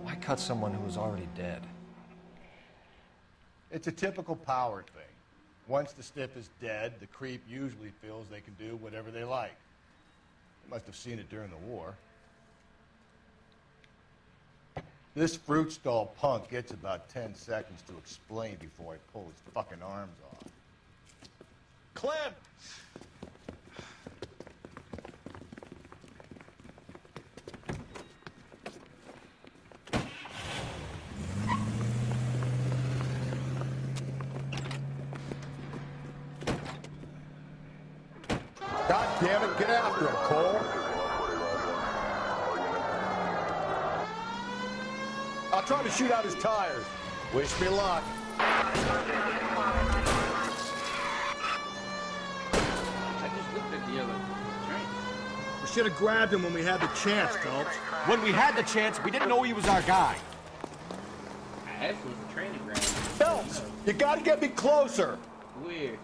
Why cut someone who was already dead? It's a typical power thing. Once the stiff is dead, the creep usually feels they can do whatever they like. They must have seen it during the war. This fruit stall punk gets about 10 seconds to explain before I pull his fucking arms off. Clem! God damn it, get after him, Cole! I'll try to shoot out his tires. Wish me luck. I just looked at the other train. We should have grabbed him when we had the chance, Phelps. When we had the chance, we didn't know he was our guy. That was the training ground. Phelps, you gotta get me closer. Weird.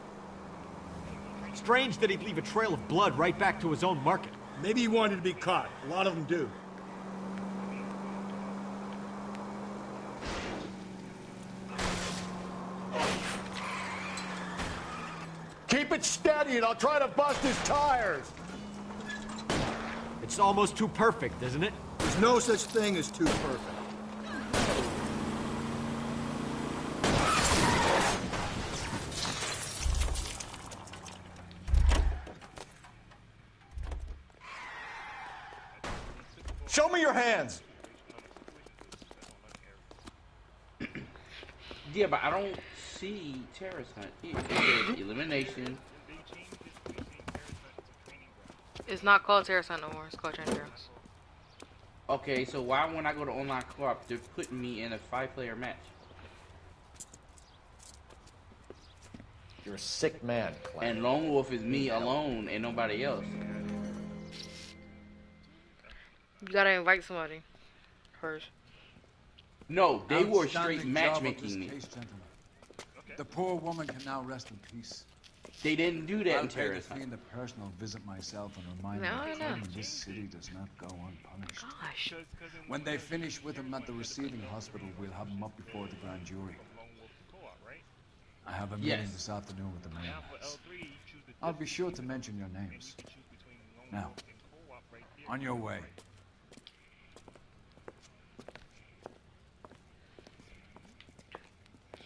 Strange that he'd leave a trail of blood right back to his own market. Maybe he wanted to be caught. A lot of them do. Keep it steady and I'll try to bust his tires. It's almost too perfect, isn't it? There's no such thing as too perfect. Show me your hands. Yeah, but I don't see terrorist hunt here. It says elimination. It's not called terrorist hunt no more. It's called training grounds. Okay, so why when I go to online co-op, they're putting me in a 5-player match? You're a sick man, Clem. And Lone Wolf is me alone and nobody else. You gotta invite somebody first. No, they were Outstanding straight job of matchmaking this me. case, gentlemen. The poor woman can now rest in peace. They didn't do that I'll in pay the terrorist. fiend a personal visit myself and remind No, him no. that crime in this city does not go unpunished. Gosh. When they finish with him at the receiving hospital, we'll have him up before the grand jury. I have a meeting this afternoon with the mayors. I'll be sure to mention your names. Now, on your way.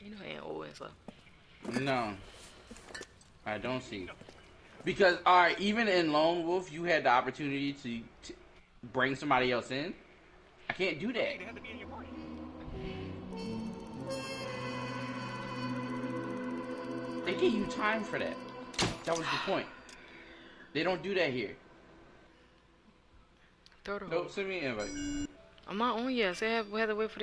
You know, ain't always up. No, I don't see. Because, alright, even in Lone Wolf, you had the opportunity to bring somebody else in. I can't do that. They gave you time for that. That was the point. They don't do that here. Throw the Nope, send me an invite. I'm not on yet. So we have to wait for